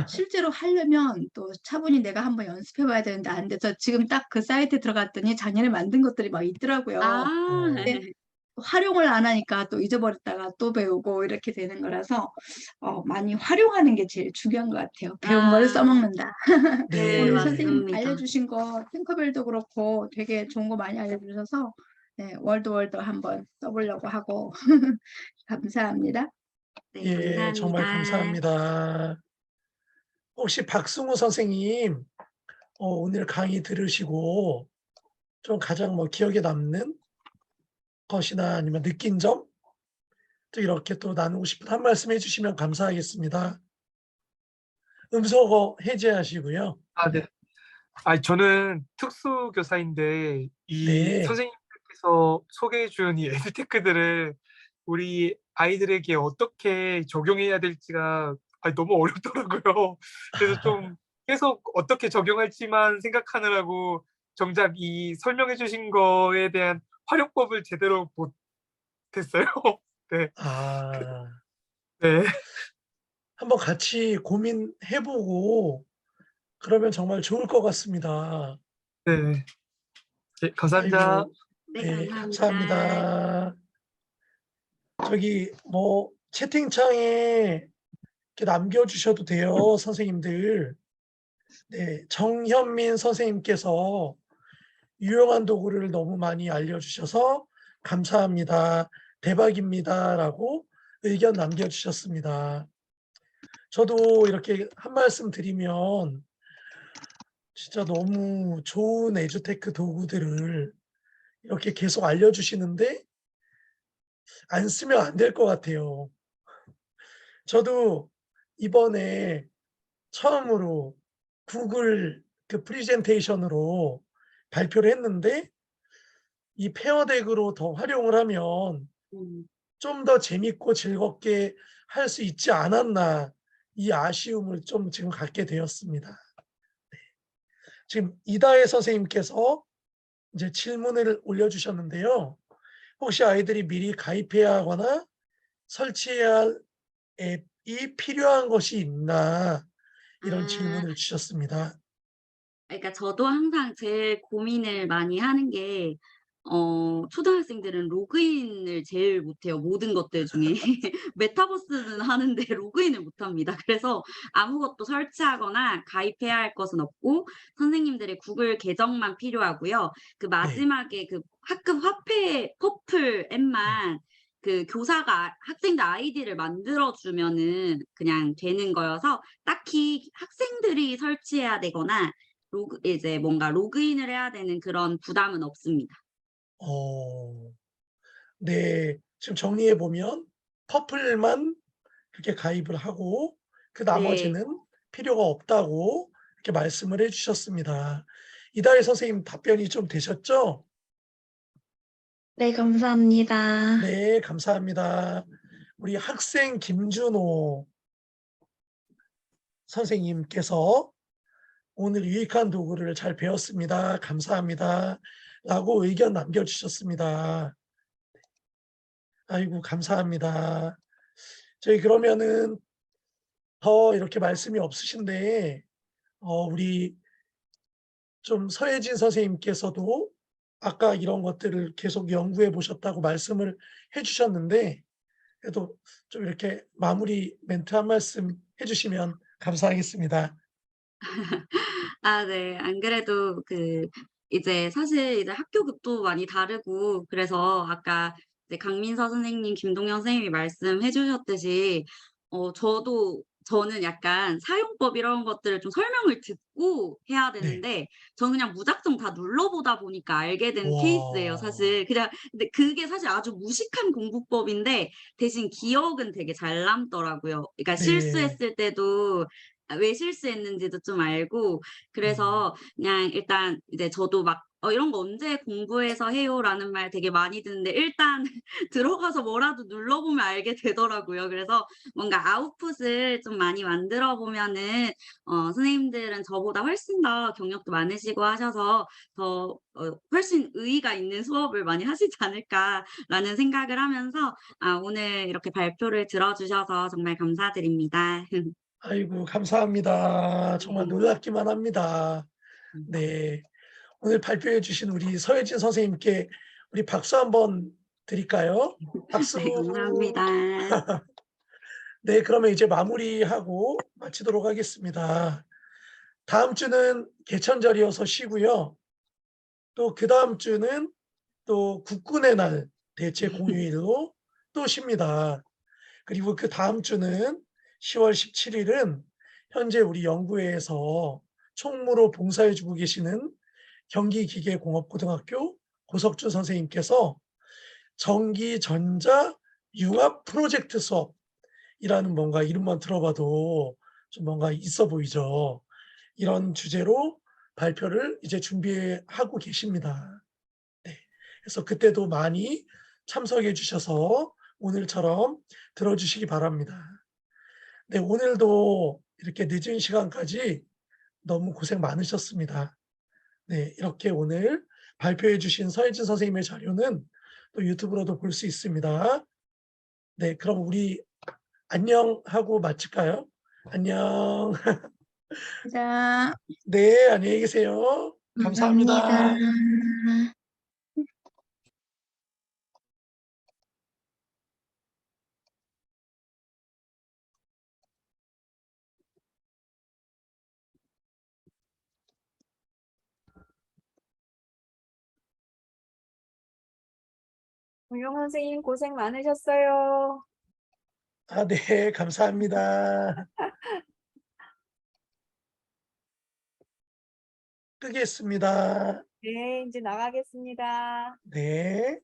실제로 하려면 또 차분히 내가 한번 연습해 봐야 되는데 안 돼서 지금 딱 그 사이트에 들어갔더니 작년에 만든 것들이 막 있더라고요.
아.
어,
활용을 안 하니까 또 잊어버렸다가 또 배우고 이렇게 되는 거라서 많이 활용하는 게 제일 중요한 것 같아요. 배운 거를
아.
써먹는다.
네
네.
오늘 선생님
맞습니다.
알려주신 거 팅커벨도 그렇고 되게 좋은 거 많이 알려주셔서 네, 월드 한번 써보려고 하고 감사합니다.
네,
예, 정말
감사합니다.
감사합니다. 혹시 박승우 선생님 오늘 강의 들으시고 좀 가장 뭐 기억에 남는 것이나 아니면 느낀 점 또 이렇게 또 나누고 싶은 한 말씀 해 주시면 감사하겠습니다. 음소거 해제하시고요.
아, 네. 저는 특수교사인데 이
네.
선생님께서 소개해 준 이 에듀테크들을 우리 아이들에게 어떻게 적용해야 될지가 너무 어렵더라고요. 그래서 좀 계속 어떻게 적용할지만 생각하느라고 정작 이 설명해 주신 거에 대한 활용법을 제대로 못했어요. 네.
아.
네.
한번 같이 고민해 보고 그러면 정말 좋을 것 같습니다.
네. 네, 감사합니다.
아이고.
네,
네,
감사합니다.
감사합니다. 저기 뭐 채팅창에 이렇게 남겨 주셔도 돼요, 선생님들. 네. 정현민 선생님께서 "유용한 도구를 너무 많이 알려 주셔서 감사합니다. 대박입니다."라고 의견 남겨 주셨습니다. 저도 이렇게 한 말씀 드리면 진짜 너무 좋은 에듀테크 도구들을 이렇게 계속 알려 주시는데 안 쓰면 안 될 것 같아요. 저도 이번에 처음으로 구글 그 프레젠테이션으로 발표를 했는데 이 페어덱으로 더 활용을 하면
음.
좀 더 재밌고 즐겁게 할 수 있지 않았나 이 아쉬움을 좀 지금 갖게 되었습니다. 네. 지금 이다혜 선생님께서 이제 질문을 올려주셨는데요. 혹시 아이들이 미리 가입해야 하거나 설치해야 할 앱이 필요한 것이 있나 이런
아.
질문을 주셨습니다.
그러니까 저도 항상 제일 고민을 많이 하는 게 초등학생들은 로그인을 제일 못해요, 모든 것들 중에. 메타버스는 하는데 로그인을 못합니다. 그래서 아무것도 설치하거나 가입해야 할 것은 없고 선생님들의 구글 계정만 필요하고요. 그
네.
마지막에 그 학급 화폐 퍼플 앱만 그 교사가 학생들 아이디를 만들어 주면은 그냥 되는 거여서 딱히 학생들이 설치해야 되거나 이제 뭔가 로그인을 해야 되는 그런 부담은 없습니다.
어. 네. 지금 정리해 보면 퍼플만 그렇게 가입을 하고 그
네.
나머지는 필요가 없다고 이렇게 말씀을 해 주셨습니다. 이다혜 선생님 답변이 좀 되셨죠?
네, 감사합니다.
네. 감사합니다. 우리 학생 김준호 선생님께서 "오늘 유익한 도구를 잘 배웠습니다. 감사합니다."라고 의견 남겨 주셨습니다. 아이고 감사합니다. 저희 그러면은 더 이렇게 말씀이 없으신데 우리 좀 서예진 선생님께서도 아까 이런 것들을 계속 연구해 보셨다고 말씀을 해 주셨는데 그래도 좀 이렇게 마무리 멘트 한 말씀 해 주시면 감사하겠습니다.
아 네. 안 그래도 이제 사실 이제 학교급도 많이 다르고 그래서 아까 이제 강민서 선생님, 김동현 선생님이 말씀해 주셨듯이 저는 약간 사용법 이런 것들을 좀 설명을 듣고 해야
네.
되는데 저는 그냥 무작정 다 눌러보다 보니까 알게 된 케이스예요
와.
사실. 그냥 근데 그게 사실 아주 무식한 공부법인데 대신 기억은 되게 잘 남더라고요. 그러니까
네.
실수했을 때도 왜 실수했는지도 좀 알고
음.
그래서 그냥 일단 이제 저도 막 이런 거 언제 공부해서 해요?"라는 말 되게 많이 듣는데 일단 들어가서 뭐라도 눌러보면 알게 되더라고요. 그래서 뭔가 아웃풋을 좀 많이 만들어 보면은 선생님들은 저보다 훨씬 더 경력도 많으시고 하셔서 더 훨씬 의의가 있는 수업을 많이 하시지 않을까라는 생각을 하면서 오늘 이렇게 발표를 들어 주셔서 정말 감사드립니다.
아이고 감사합니다. 정말
네.
놀랍기만 합니다.
음.
네. 오늘 발표해 주신 우리 서예진 선생님께 우리 박수 한번 드릴까요? 박수.
네 감사합니다.
네. 그러면 이제 마무리하고 마치도록 하겠습니다. 다음 주는 개천절이어서 쉬고요. 또 그다음 주는 또 국군의 날 대체 공휴일로 또 쉽니다. 그리고 그 다음 주는 10월 17일은 현재 우리 연구회에서 총무로 봉사해 주고 계시는 경기기계공업고등학교 고석준 선생님께서 전기, 전자, 융합 프로젝트 수업이라는 뭔가 이름만 들어봐도 좀 뭔가 있어 보이죠. 이런 주제로 발표를 이제 준비하고 계십니다. 네. 그래서 그때도 많이 참석해 주셔서 오늘처럼 들어주시기 바랍니다. 네, 오늘도 이렇게 늦은 시간까지 너무 고생 많으셨습니다. 네, 이렇게 오늘 발표해 주신 서혜진 선생님의 자료는 또 유튜브로도 볼 수 있습니다. 네, 그럼 우리 안녕하고 마칠까요? 안녕.
자,
네, 안녕히 계세요. 감사합니다.
감사합니다.
공룡 선생님 고생 많으셨어요.
아, 네, 감사합니다. 끄겠습니다.
네, 이제 나가겠습니다.
네.